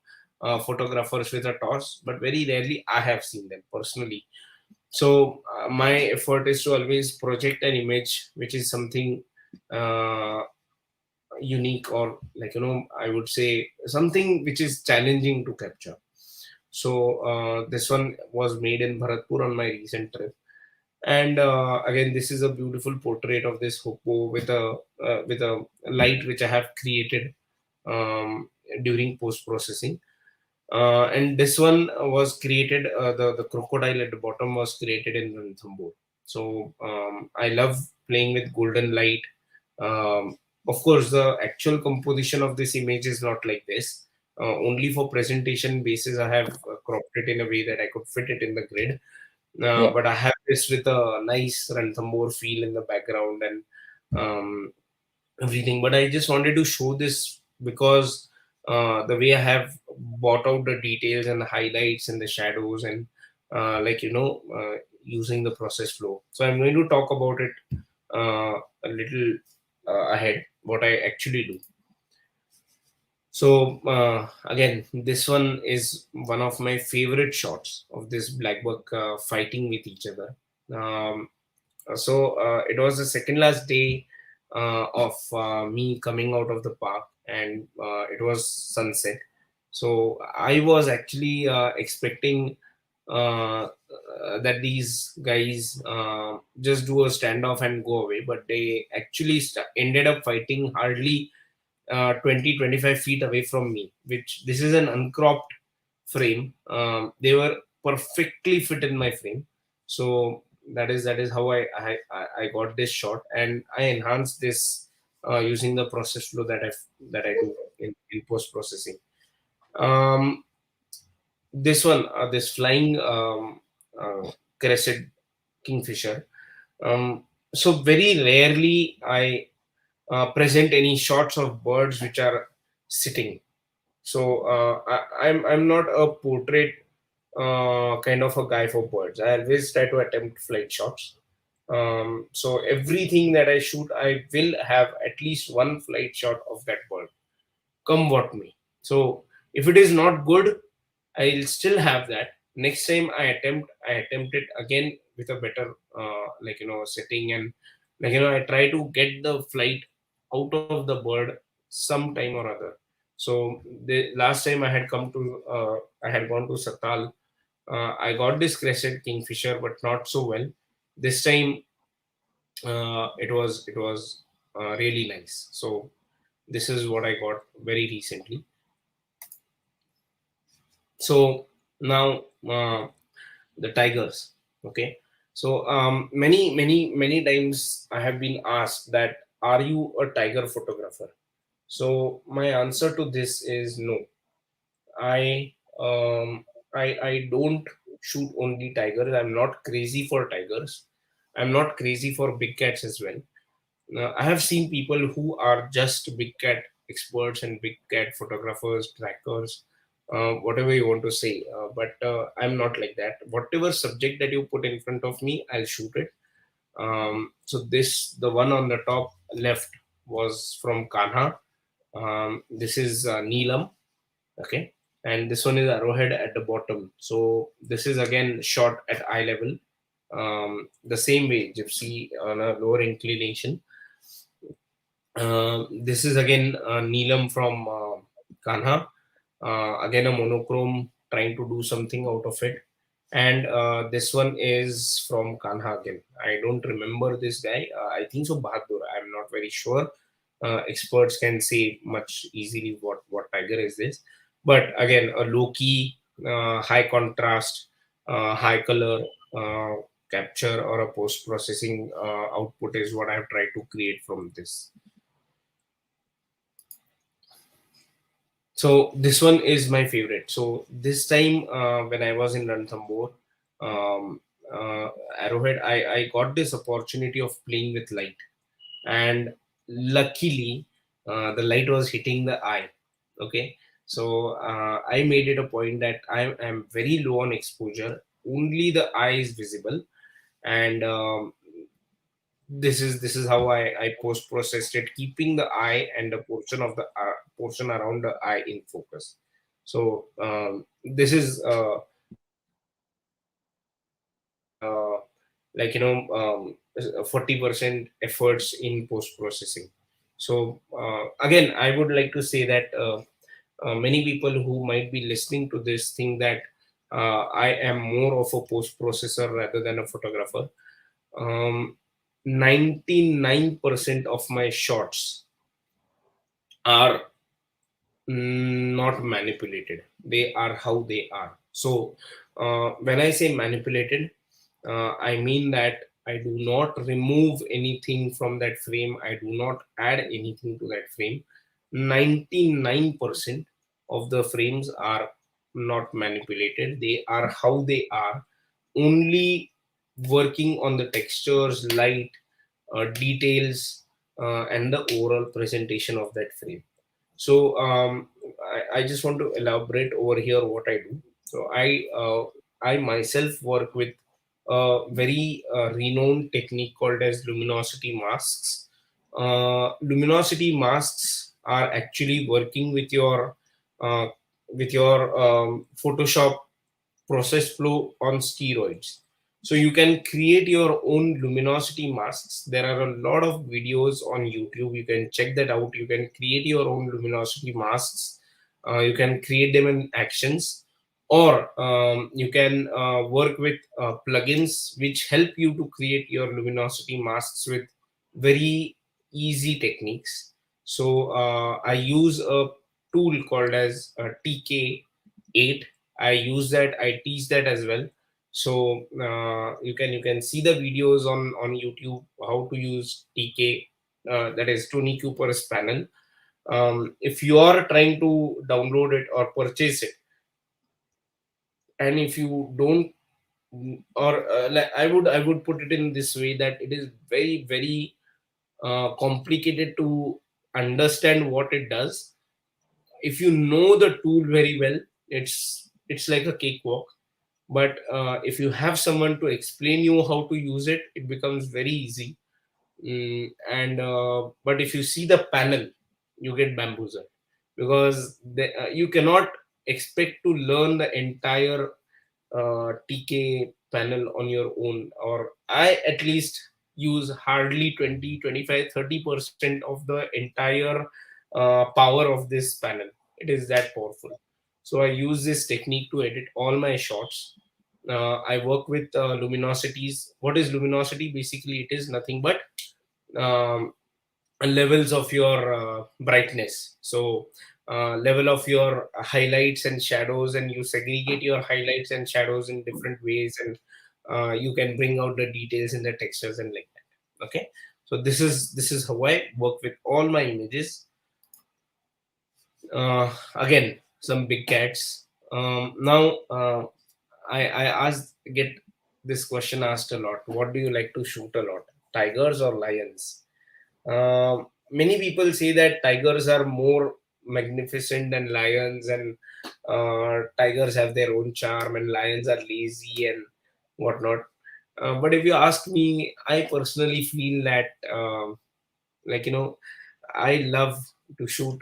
[SPEAKER 2] photographers with a toss, but very rarely I have seen them personally. So my effort is to always project an image which is something uh, unique, or I would say something which is challenging to capture. So this one was made in Bharatpur on my recent trip, and again this is a beautiful portrait of this hippo with a light which I have created during post processing. And this one was created, the crocodile at the bottom was created in Ranthambore. So I love playing with golden light. Of course, the actual composition of this image is not like this. Only for presentation basis, I have cropped it in a way that I could fit it in the grid.
[SPEAKER 1] Yeah.
[SPEAKER 2] But I have this with a nice Ranthambore feel in the background and everything. But I just wanted to show this because the way I have bought out the details and the highlights and the shadows, and using the process flow. So I'm going to talk about it a little ahead, what I actually do. So again, this one is one of my favorite shots of this black buck fighting with each other. So it was the second last day of me coming out of the park, and it was sunset. So I was actually expecting that these guys just do a standoff and go away, but they actually ended up fighting hardly 20-25 feet away from me, which this is an uncropped frame. They were perfectly fit in my frame. So that is how I got this shot, and I enhanced this using the process flow that I do in post processing. um this one, this flying crested kingfisher. So very rarely I present any shots of birds which are sitting. So I'm not a portrait kind of a guy for birds. I always try to attempt flight shots. So everything that I shoot, I will have at least one flight shot of that bird, come what may. So if it is not good, I'll still have that. Next time I attempt it again with a better setting, and I try to get the flight out of the bird sometime or other. So the last time I had gone to Satal, I got this crested kingfisher, but not so well. This time it was really nice. So this is what I got very recently. So now the tigers. Okay. So many times I have been asked that are you a tiger photographer? So my answer to this is no. I um I don't shoot only tigers. I'm not crazy for tigers. I'm not crazy for big cats as well. I have seen people who are just big cat experts and big cat photographers, trackers, whatever you want to say. But I'm not like that. Whatever subject that you put in front of me, I'll shoot it. So the one on the top left was from Kanha. This is Neelam, okay, and this one is Arrowhead at the bottom. So this is again shot at eye level, the same way Gypsy on a lower inclination. This is again Neelam from Kanha. Again a monochrome, trying to do something out of it. And this one is from Kanha again. I don't remember this guy. I think so, Bahadur. I'm not very sure. Experts can say much easily what tiger is this. But again, a low key, high contrast, high color capture or a post processing output is what I've tried to create from this. So this one is my favorite. So this time when I was in Ranthambore, um, Arrowhead, I got this opportunity of playing with light, and luckily the light was hitting the eye. Okay, so I made it a point that I am very low on exposure. Only the eye is visible, and this is how I post processed it, keeping the eye and the portion of the portion around the eye in focus. So this is like 40% efforts in post processing. So again, I would like to say that many people who might be listening to this think that I am more of a post processor rather than a photographer. 99% of my shots are not manipulated. They are how they are. So when I say manipulated, I mean that I do not remove anything from that frame. I do not add anything to that frame. 99% of the frames are not manipulated. They are how they are. Only working on the textures, light, details, and the overall presentation of that frame. So I just want to elaborate over here what I do. So I myself work with a very renowned technique called as luminosity masks. Luminosity masks are actually working uh, with your Photoshop process flow on steroids. So you can create your own luminosity masks. There are a lot of videos on YouTube. You can check that out. You can create your own luminosity masks. You can create them in actions, or you can work with plugins which help you to create your luminosity masks with very easy techniques. So I use a tool called as TK8. I use that. I teach that as well. So you can see the videos on YouTube how to use TK, that is Tony Cooper's panel. If you are trying to download it or purchase it, and if you don't, or like I would put it in this way, that it is very very complicated to understand what it does. If you know the tool very well, it's like a cakewalk. But if you have someone to explain you how to use it, it becomes very easy. And But if you see the panel, you get bamboozled, because you cannot expect to learn the entire TK panel on your own. Or I at least use hardly 20, 25, 30% of the entire power of this panel. It is that powerful. So I use this technique to edit all my shots. I work with luminosities. What is luminosity? Basically, it is nothing but um, levels of your brightness. So level of your highlights and shadows, and you segregate your highlights and shadows in different ways, and you can bring out the details in the textures and like that. Okay, So this is how I work with all my images. Again, some big cats. Now, I get this question asked a lot. What do you like to shoot a lot? Tigers or lions? Many people say that tigers are more magnificent than lions, and tigers have their own charm, and lions are lazy and whatnot. But if you ask me, I personally feel that, like, I love to shoot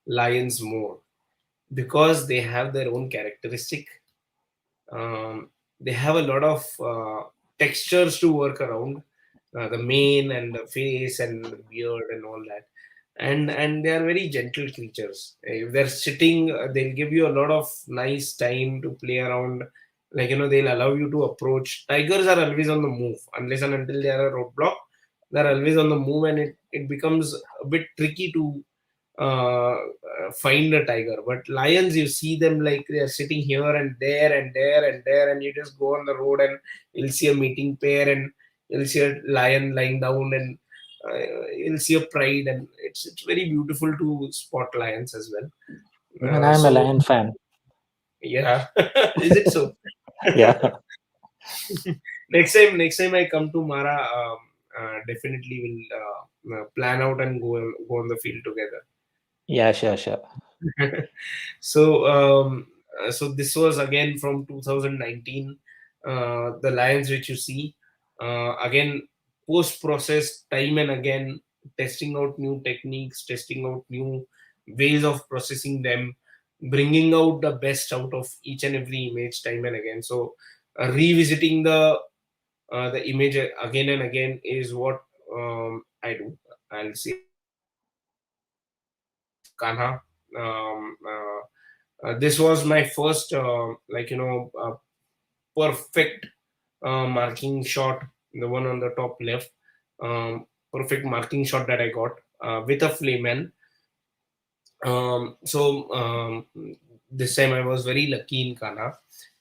[SPEAKER 2] lions more because they have their own characteristic. They have a lot of textures to work around, the mane and the face and the beard and all that, and they are very gentle creatures. If they're sitting, they'll give you a lot of nice time to play around. Like, they'll allow you to approach. Tigers are always on the move unless and until they are a roadblock. They're always on the move, and it becomes a bit tricky to find a tiger. But lions, you see them like they are sitting here and there and there and there, and you just go on the road and you'll see a mating pair, and you'll see a lion lying down, and you'll see a pride, and it's very beautiful to spot lions as well.
[SPEAKER 1] Even I'm a
[SPEAKER 2] So
[SPEAKER 1] lion fan.
[SPEAKER 2] yeah, is it so?
[SPEAKER 1] Yeah.
[SPEAKER 2] Next time I come to Mara, definitely will plan out and go on the field together.
[SPEAKER 1] Yeah, sure.
[SPEAKER 2] So this was again from 2019. The lions which you see, again, post process time and again, testing out new techniques, testing out new ways of processing them, bringing out the best out of each and every image time and again. So revisiting the image again and again is what I do. I'll say Kanha. This was my first, perfect marking shot, the one on the top left. Perfect marking shot that I got with a flameman. So this time I was very lucky in Kana,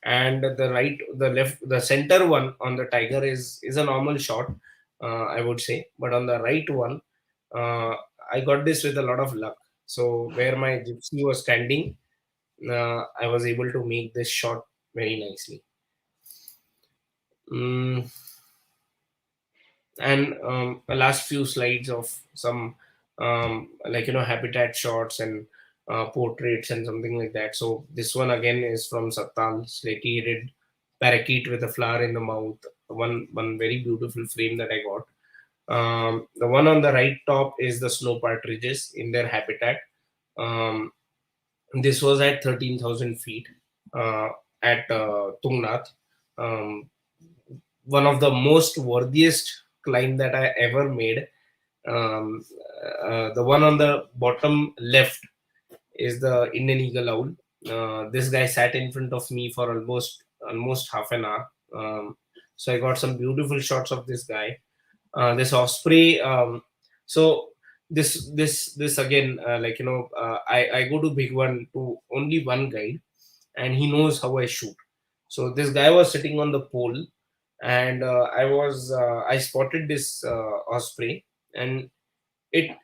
[SPEAKER 2] and the left, the center one on the tiger is a normal shot, I would say, but on the right one, uh, I got this with a lot of luck. So where my gypsy was standing, I was able to make this shot very nicely. Mm, and the last few slides of some habitat shots and portraits and something like that. So this one again is from Sattal, slaty red parakeet with a flower in the mouth. One very beautiful frame that I got. The one on the right top is the snow partridges in their habitat. Um, this was at 13,000 feet at Tungnath. Um, One of the most worthiest climb that I ever made. Um, the one on the bottom left is the Indian eagle owl. This guy sat in front of me for almost half an hour. So I got some beautiful shots of this guy. This osprey. So this again, I go to Big One to only one guide, and he knows how I shoot. So this guy was sitting on the pole, and I spotted this osprey, and it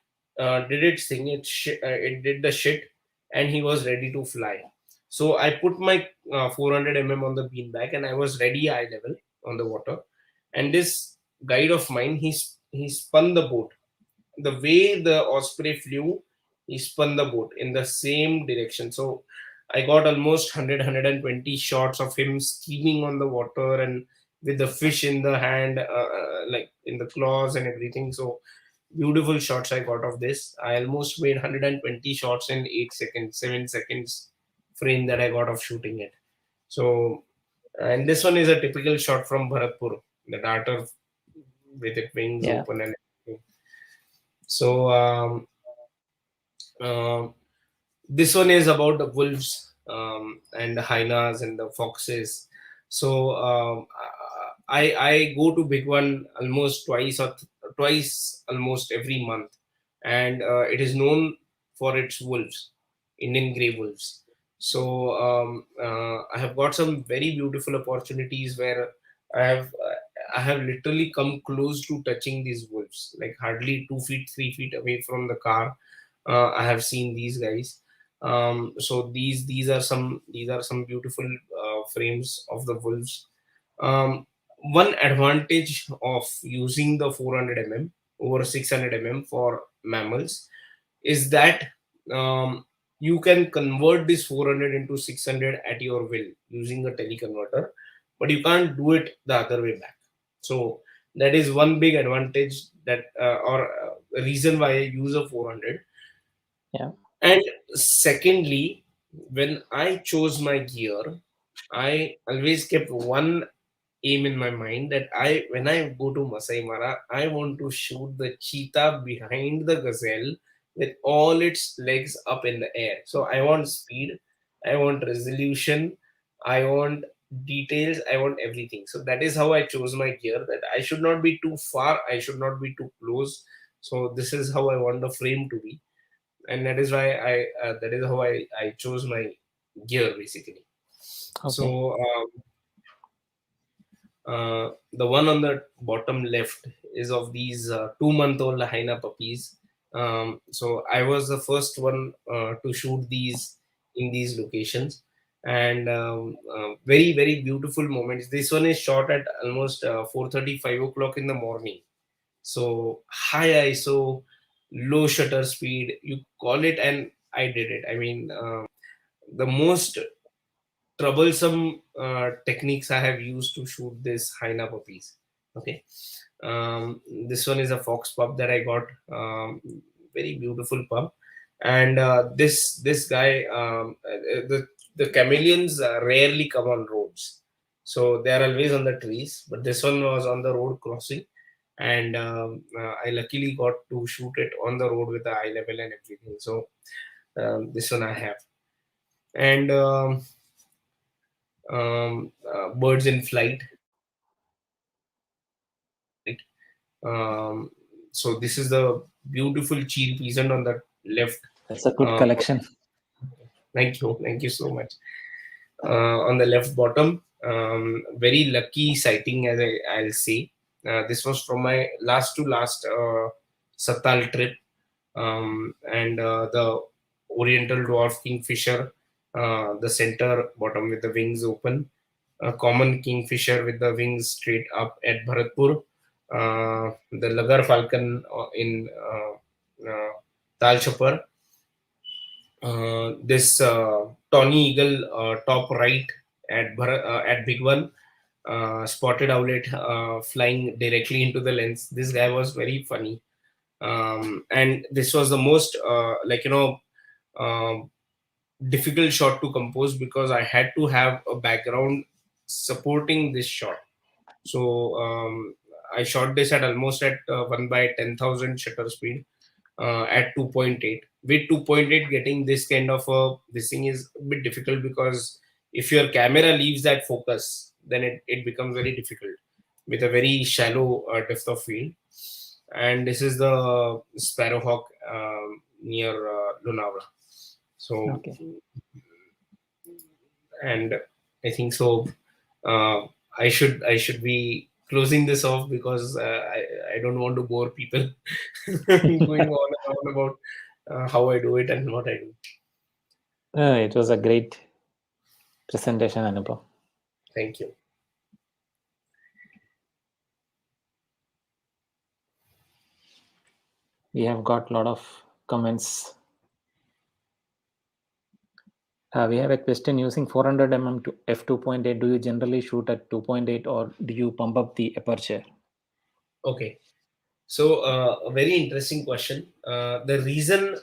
[SPEAKER 2] did its thing. It did the shit, and he was ready to fly. So I put my 400 on the beanbag, and I was ready eye level on the water. And this guide of mine, he spun the boat. The way the osprey flew, he spun the boat in the same direction. So I got almost 100 shots of him steaming on the water, and with the fish in the hand, like in the claws and everything. So beautiful shots I got of this. I almost made 120 shots in 8 seconds, 7 seconds frame that I got of shooting it. So, and this one is a typical shot from Bharatpur, the darter with its wings
[SPEAKER 1] Yeah.
[SPEAKER 2] open and everything. So, um, this one is about the wolves, and the hyenas and the foxes. So I go to Big One almost twice almost every month, and it is known for its wolves, Indian grey wolves. So I have got some very beautiful opportunities where I have I have literally come close to touching these wolves, like hardly 2 feet, 3 feet away from the car. I have seen these guys. So these are some beautiful frames of the wolves. Um, One advantage of using the 400 mm over 600 mm for mammals is that um, you can convert this 400 into 600 at your will using a teleconverter, but you can't do it the other way back. So that is one big advantage that or reason why I use a 400.
[SPEAKER 1] Yeah.
[SPEAKER 2] And secondly, when I chose my gear, I always kept one aim in my mind that when I go to Masai Mara, I want to shoot the cheetah behind the gazelle with all its legs up in the air. So I want speed, I want resolution, I want details, I want everything. So that is how I chose my gear. That I should not be too far, I should not be too close. So this is how I want the frame to be, and that is why that is how I chose my gear basically.
[SPEAKER 1] Okay.
[SPEAKER 2] So. The one on the bottom left is of these 2-month-old hyena puppies. So I was the first one to shoot these in these locations, and very very beautiful moments. This one is shot at almost 4:30, 5 o'clock in the morning. So high ISO, low shutter speed, you call it, and I did it. I mean, the most troublesome techniques I have used to shoot this hyena puppies. Okay, this one is a fox pup that I got. Very beautiful pup, and this guy, the chameleons rarely come on roads, so they are always on the trees. But this one was on the road crossing, and I luckily got to shoot it on the road with the eye level and everything. So this one I have, and. Birds in flight. Um, so this is the beautiful cheer peasant on the left.
[SPEAKER 1] That's a good
[SPEAKER 2] Uh,
[SPEAKER 1] collection.
[SPEAKER 2] thank you so much. On the left bottom, very lucky sighting, as I'll say. This was from my last to last Satal trip, and the Oriental Dwarf Kingfisher, the center bottom with the wings open, a common Kingfisher with the wings straight up at Bharatpur, the Lagar Falcon in Tal Chapar, this Tawny Eagle top right at Big One, spotted owlet flying directly into the lens. This guy was very funny, and this was the most um, difficult shot to compose because I had to have a background supporting this shot. So I shot this at almost at 1 by 10,000 shutter speed at 2.8. With 2.8, getting this kind of this thing is a bit difficult because if your camera leaves that focus, then it becomes very difficult with a very shallow depth of field. And this is the Sparrowhawk near Lonavala. So,
[SPEAKER 1] Okay.
[SPEAKER 2] and I think so. I should be closing this off because I don't want to bore people going on and on about how I do it and what I do.
[SPEAKER 1] It was a great presentation, Anupam.
[SPEAKER 2] Thank you.
[SPEAKER 1] We have got a lot of comments. We have a question: using 400 mm to f2.8, do you generally shoot at 2.8 or do you pump up the aperture?
[SPEAKER 2] Okay. So, a very interesting question. The reason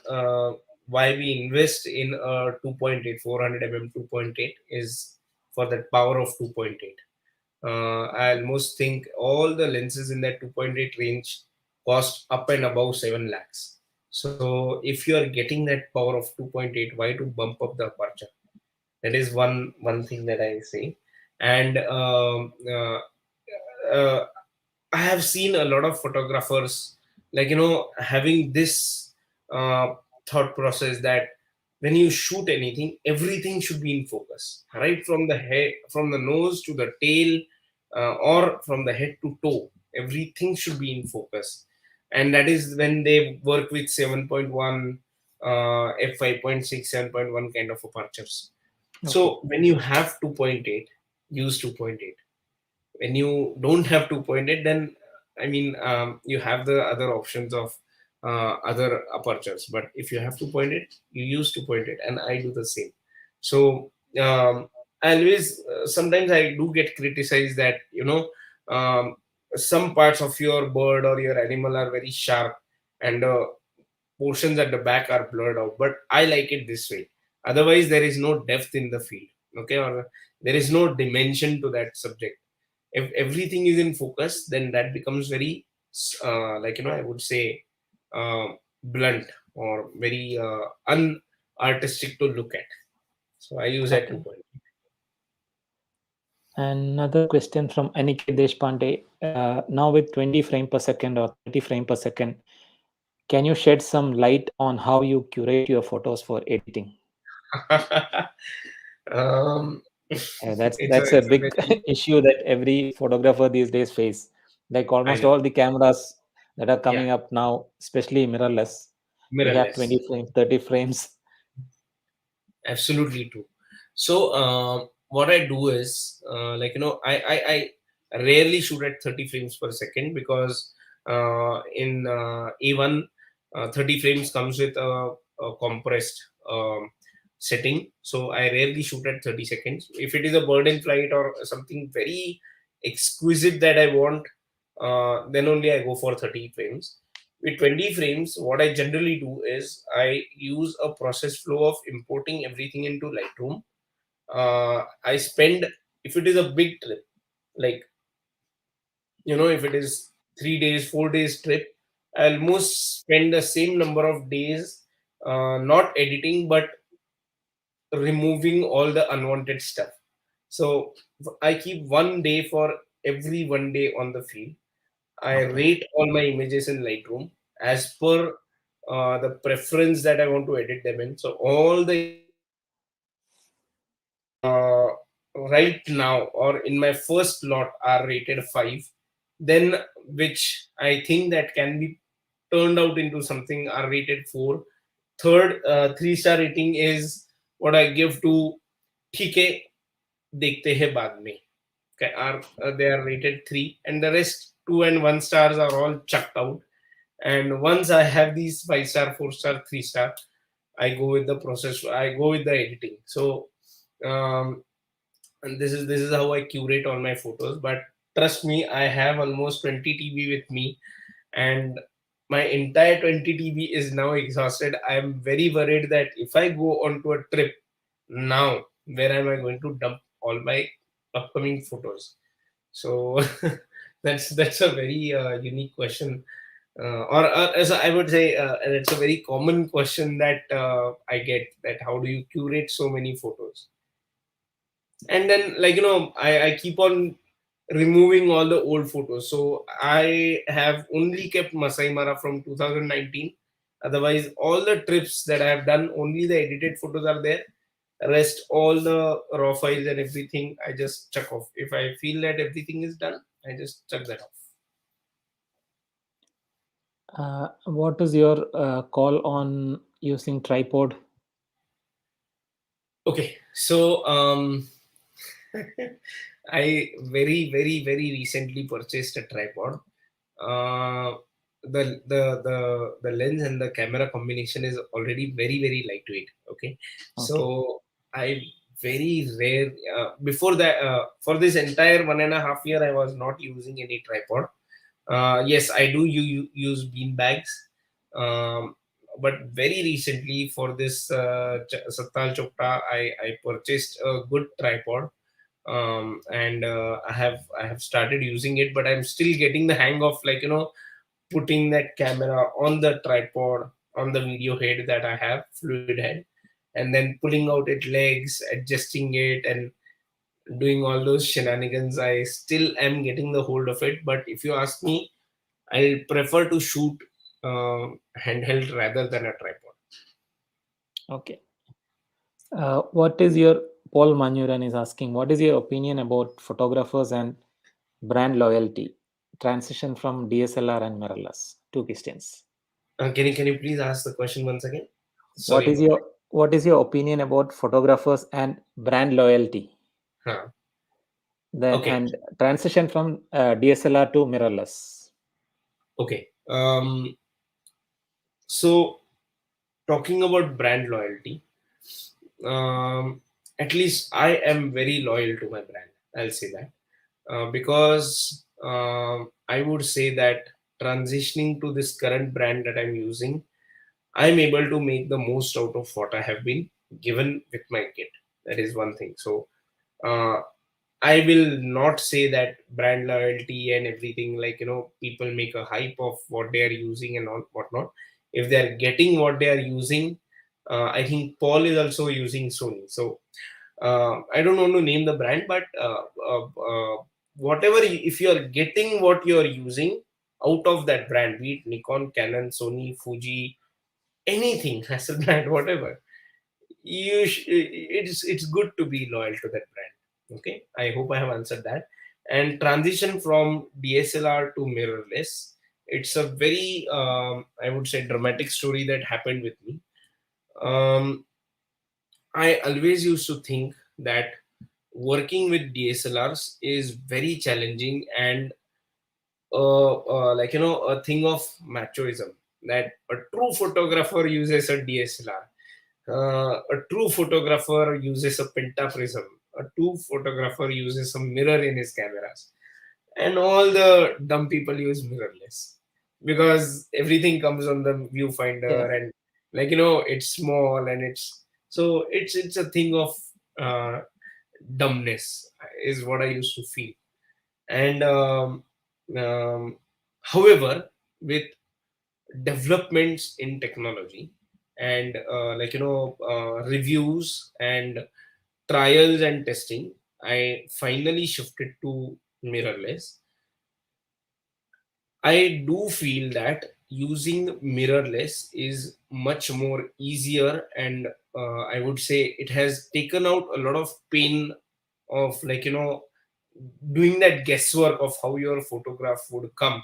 [SPEAKER 2] why we invest in a 2.8, 400 mm 2.8 is for that power of 2.8. I almost think all the lenses in that 2.8 range cost up and above 7 lakhs. So, if you are getting that power of 2.8, why to bump up the aperture? That is one thing that I say. And uh, I have seen a lot of photographers, like, having this thought process that when you shoot anything, everything should be in focus, right from the head, from the nose to the tail or from the head to toe, everything should be in focus. And that is when they work with 7.1, f5.6, 7.1 kind of apertures.
[SPEAKER 1] Okay.
[SPEAKER 2] So when you have 2.8, use 2.8. When you don't have 2.8, then I mean, you have the other options of other apertures. But if you have 2.8, you use 2.8, and I do the same. So I always, sometimes I do get criticized that, um, some parts of your bird or your animal are very sharp, and portions at the back are blurred out. But I like it this way. Otherwise, there is no depth in the field. Okay, or there is no dimension to that subject. If everything is in focus, then that becomes very, like, I would say, uh, blunt, or very unartistic to look at. So I use that to
[SPEAKER 1] Okay.
[SPEAKER 2] point.
[SPEAKER 1] Another question from Aniket Deshpande. Now with 20 frame per second or 30 frame per second, can you shed some light on how you curate your photos for editing?
[SPEAKER 2] um,
[SPEAKER 1] That's a
[SPEAKER 2] it's a
[SPEAKER 1] big
[SPEAKER 2] very,
[SPEAKER 1] issue that every photographer these days face. Like
[SPEAKER 2] I
[SPEAKER 1] almost
[SPEAKER 2] know.
[SPEAKER 1] all the cameras that are
[SPEAKER 2] Yeah,
[SPEAKER 1] coming up now, especially mirrorless, they have
[SPEAKER 2] mirrorless.
[SPEAKER 1] 20 frames, 30 frames.
[SPEAKER 2] Absolutely true. So what I do is, like, I rarely shoot at 30 frames per second, because in A1, 30 frames comes with a compressed setting. So I rarely shoot at 30 seconds. If it is a bird in flight or something very exquisite that I want, then only I go for 30 frames. With 20 frames, what I generally do is I use a process flow of importing everything into Lightroom. I spend, if it is a big trip, like, if it is 3 days, 4 days trip, I almost spend the same number of days, not editing, but removing all the unwanted stuff. So I keep 1 day for every 1 day on the field. I
[SPEAKER 1] Okay.
[SPEAKER 2] rate all my images in Lightroom as per the preference that I want to edit them in. So all the images uh, right now, or in my first lot, are rated 5. Then, which I think that can be turned out into something, are rated 4. Third, 3-star rating is what I give to ठीक है देखते हैं बाद में. Okay, they are rated 3, and the rest 2 and 1 stars are all chucked out. And once I have these 5-star, 4-star, 3-star, I go with the process. I go with the editing. So, um, and this is how I curate all my photos. But trust me, I have almost 20 TB with me, and my entire 20 TB is now exhausted. I am very worried that if I go onto a trip now, where am I going to dump all my upcoming photos? So that's a very unique question, or as I would say, and it's a very common question that I get, that how do you curate so many photos? And then, like, I keep on removing all the old photos. So I have only kept Masai Mara from 2019. Otherwise, all the trips that I have done, only the edited photos are there. Rest, all the raw files and everything, I just chuck off. If I feel that everything is done, I just chuck that off.
[SPEAKER 1] What is your call on using tripod?
[SPEAKER 2] Okay, so I very, very, very recently purchased a tripod. Uh, the lens and the camera combination is already very, very lightweight. Okay,
[SPEAKER 1] Okay.
[SPEAKER 2] so I very rare, before that, for this entire 1.5 year, I was not using any tripod. Yes, I do use bean bags, um, but very recently, for this Sattal Chokta, I purchased a good tripod, and I have started using it, but I'm still getting the hang of, like, putting that camera on the tripod, on the video head that I have, fluid head, and then pulling out its legs, adjusting it, and doing all those shenanigans. I still am getting the hold of it, but if you ask me, I prefer to shoot handheld rather than a tripod.
[SPEAKER 1] Okay. What is your Paul Manuran is asking? What is your opinion about photographers and brand loyalty, transition from DSLR and mirrorless. Two questions.
[SPEAKER 2] Can you please ask the question once again?
[SPEAKER 1] What
[SPEAKER 2] Sorry
[SPEAKER 1] is
[SPEAKER 2] about
[SPEAKER 1] your what is your opinion about photographers and brand loyalty?
[SPEAKER 2] that. Huh.
[SPEAKER 1] Then
[SPEAKER 2] Okay.
[SPEAKER 1] and transition from DSLR to mirrorless.
[SPEAKER 2] Okay. So talking about brand loyalty, at least I am very loyal to my brand. I'll say that because I would say that transitioning to this current brand that I'm using, I'm able to make the most out of what I have been given with my kit. That is one thing. So uh, I will not say that brand loyalty and everything, like, people make a hype of what they are using and all whatnot. If they are getting what they are using, I think Paul is also using Sony. So I don't want to name the brand, but whatever, if you are getting what you are using out of that brand, be it Nikon, Canon, Sony, Fuji, anything as a brand, whatever, it's good to be loyal to that brand. Okay, I hope I have answered that. And transition from DSLR to mirrorless, it's a very I would say dramatic story that happened with me. um, I always used to think that working with DSLRs is very challenging and a thing of machoism, that a true photographer uses a DSLR. A true photographer uses a pentaprism. A true photographer uses a mirror in his cameras. And all the dumb people use mirrorless because everything comes on the
[SPEAKER 1] Yeah.
[SPEAKER 2] viewfinder, and it's small, and it's a thing of uh, dumbness is what I used to feel. And um, however, with developments in technology and reviews and trials and testing, I finally shifted to mirrorless. I do feel that using mirrorless is much more easier, and I would say it has taken out a lot of pain of doing that guesswork of how your photograph would come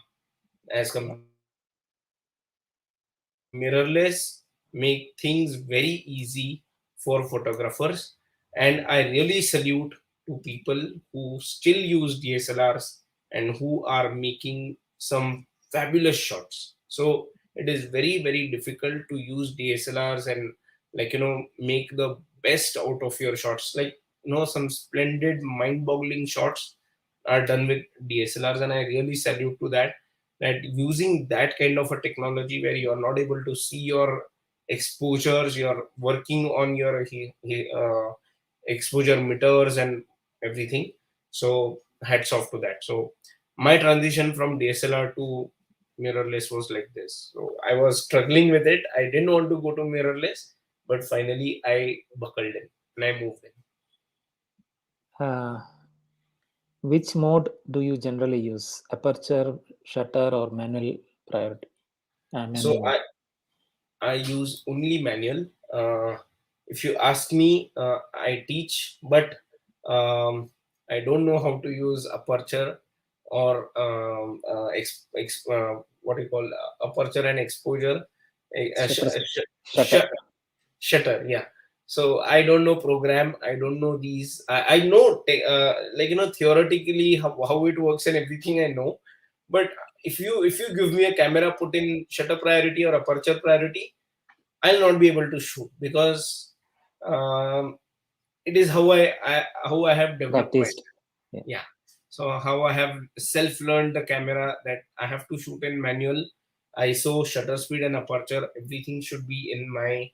[SPEAKER 2] as compared to DSLR. Mirrorless make things very easy for photographers, and I really salute to people who still use DSLRs and who are making some fabulous shots. So it is very very difficult to use DSLRs and make the best out of your shots. Some splendid mind-boggling shots are done with DSLRs, and I really salute to that. That using that kind of a technology where you are not able to see your exposures, you're working on your exposure meters and everything. So hats off to that. So my transition from DSLR to mirrorless was like this. So I was struggling with it. I didn't want to go to mirrorless, but finally I buckled in and I moved in.
[SPEAKER 1] Uh, which mode do you generally use? Aperture, shutter, or manual priority? Manual
[SPEAKER 2] So
[SPEAKER 1] mode.
[SPEAKER 2] I use only manual. If you ask me, I teach, but I don't know how to use aperture or what you call aperture and exposure.
[SPEAKER 1] Shutter. Shutter.
[SPEAKER 2] Sh- Shutter, yeah. So I don't know program. I don't know these. I know theoretically how it works and everything I know, but if you give me a camera, put in shutter priority or aperture priority, I'll not be able to shoot because um, it is how I have developed my,
[SPEAKER 1] Practiced. Yeah.
[SPEAKER 2] yeah. So how I have self learned the camera, that I have to shoot in manual. ISO, shutter speed, and aperture, everything should be in my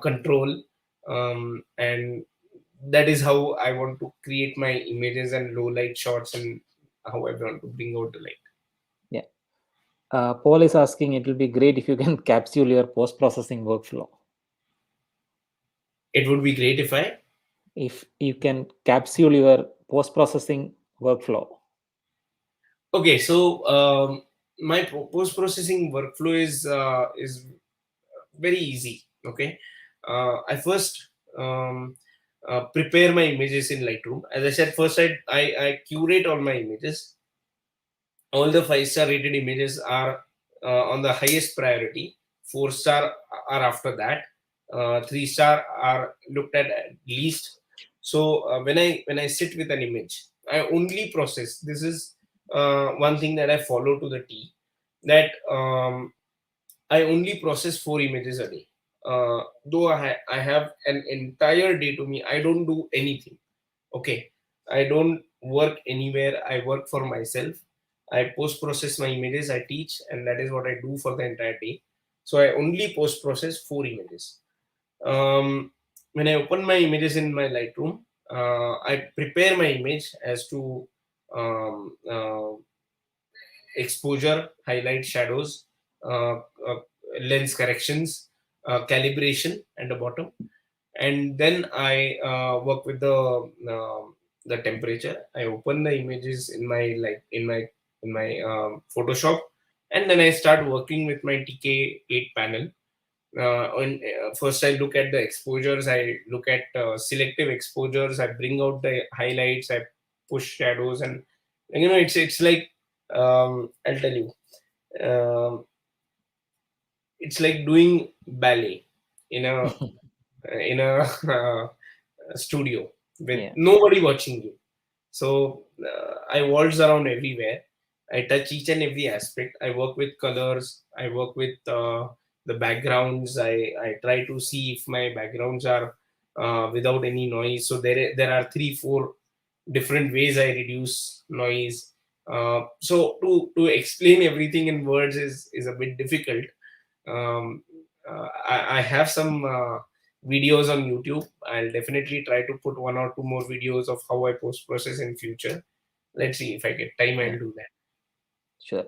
[SPEAKER 2] control, and that is how I want to create my images and low light shots, and how I want to bring out the light.
[SPEAKER 1] Yeah. Paul is asking, it will be great if you can capsule your post processing workflow.
[SPEAKER 2] It would be great if I.
[SPEAKER 1] If you can capsule your post processing workflow.
[SPEAKER 2] Okay, so my post processing workflow is very easy. Okay, I first prepare my images in Lightroom. As I said, first I curate all my images. all the 5-star rated images are on the highest priority. 4-star are after that. 3-star are looked at least. So when I sit with an image, I only process. This is one thing that I follow to the T. That I only process 4 images a day. Though I have an entire day to me, I don't do anything. Okay, I don't work anywhere. I work for myself. I post process my images. I teach, and that is what I do for the entire day. So I only post process 4 images. When I open my images in my Lightroom, I prepare my image as to um, uh, exposure, highlight, shadows, uh, uh, lens corrections, calibration, and the bottom. And then I work with the temperature. I open the images in my Photoshop, and then I start working with my TK8 panel. First, I look at the exposures. I look at selective exposures. I bring out the highlights. I push shadows, and it's like I'll tell you, um, it's like doing ballet in a studio with
[SPEAKER 1] Yeah.
[SPEAKER 2] nobody watching you. So I waltz around everywhere. I touch each and every aspect. I work with colors. I work with the backgrounds. I try to see if my backgrounds are without any noise. So there are 3-4 different ways I reduce noise. So to explain everything in words is a bit difficult. I have some videos on YouTube. I'll definitely try to put 1 or 2 more videos of how I post process in future. Let's see if I get time.
[SPEAKER 1] Yeah.
[SPEAKER 2] I'll do that.
[SPEAKER 1] Sure.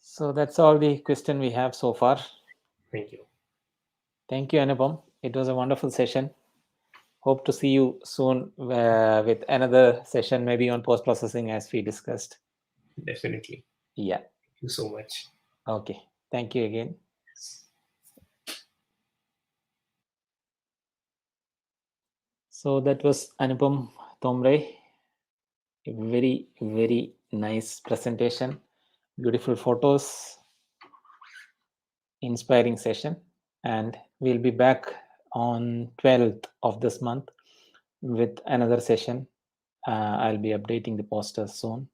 [SPEAKER 1] So that's all the question we have so far.
[SPEAKER 2] Thank you.
[SPEAKER 1] Thank you, Anupam. It was a wonderful session. Hope to see you soon with another session, maybe on post processing as we discussed.
[SPEAKER 2] Definitely.
[SPEAKER 1] Yeah.
[SPEAKER 2] Thank you so much.
[SPEAKER 1] Okay. Thank you again. So that was Anupam Thombre. A very, very nice presentation. Beautiful photos. Inspiring session. And we'll be back on 12th of this month with another session. I'll be updating the posters soon.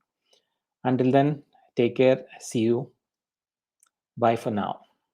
[SPEAKER 1] Until then, take care. See you. Bye for now.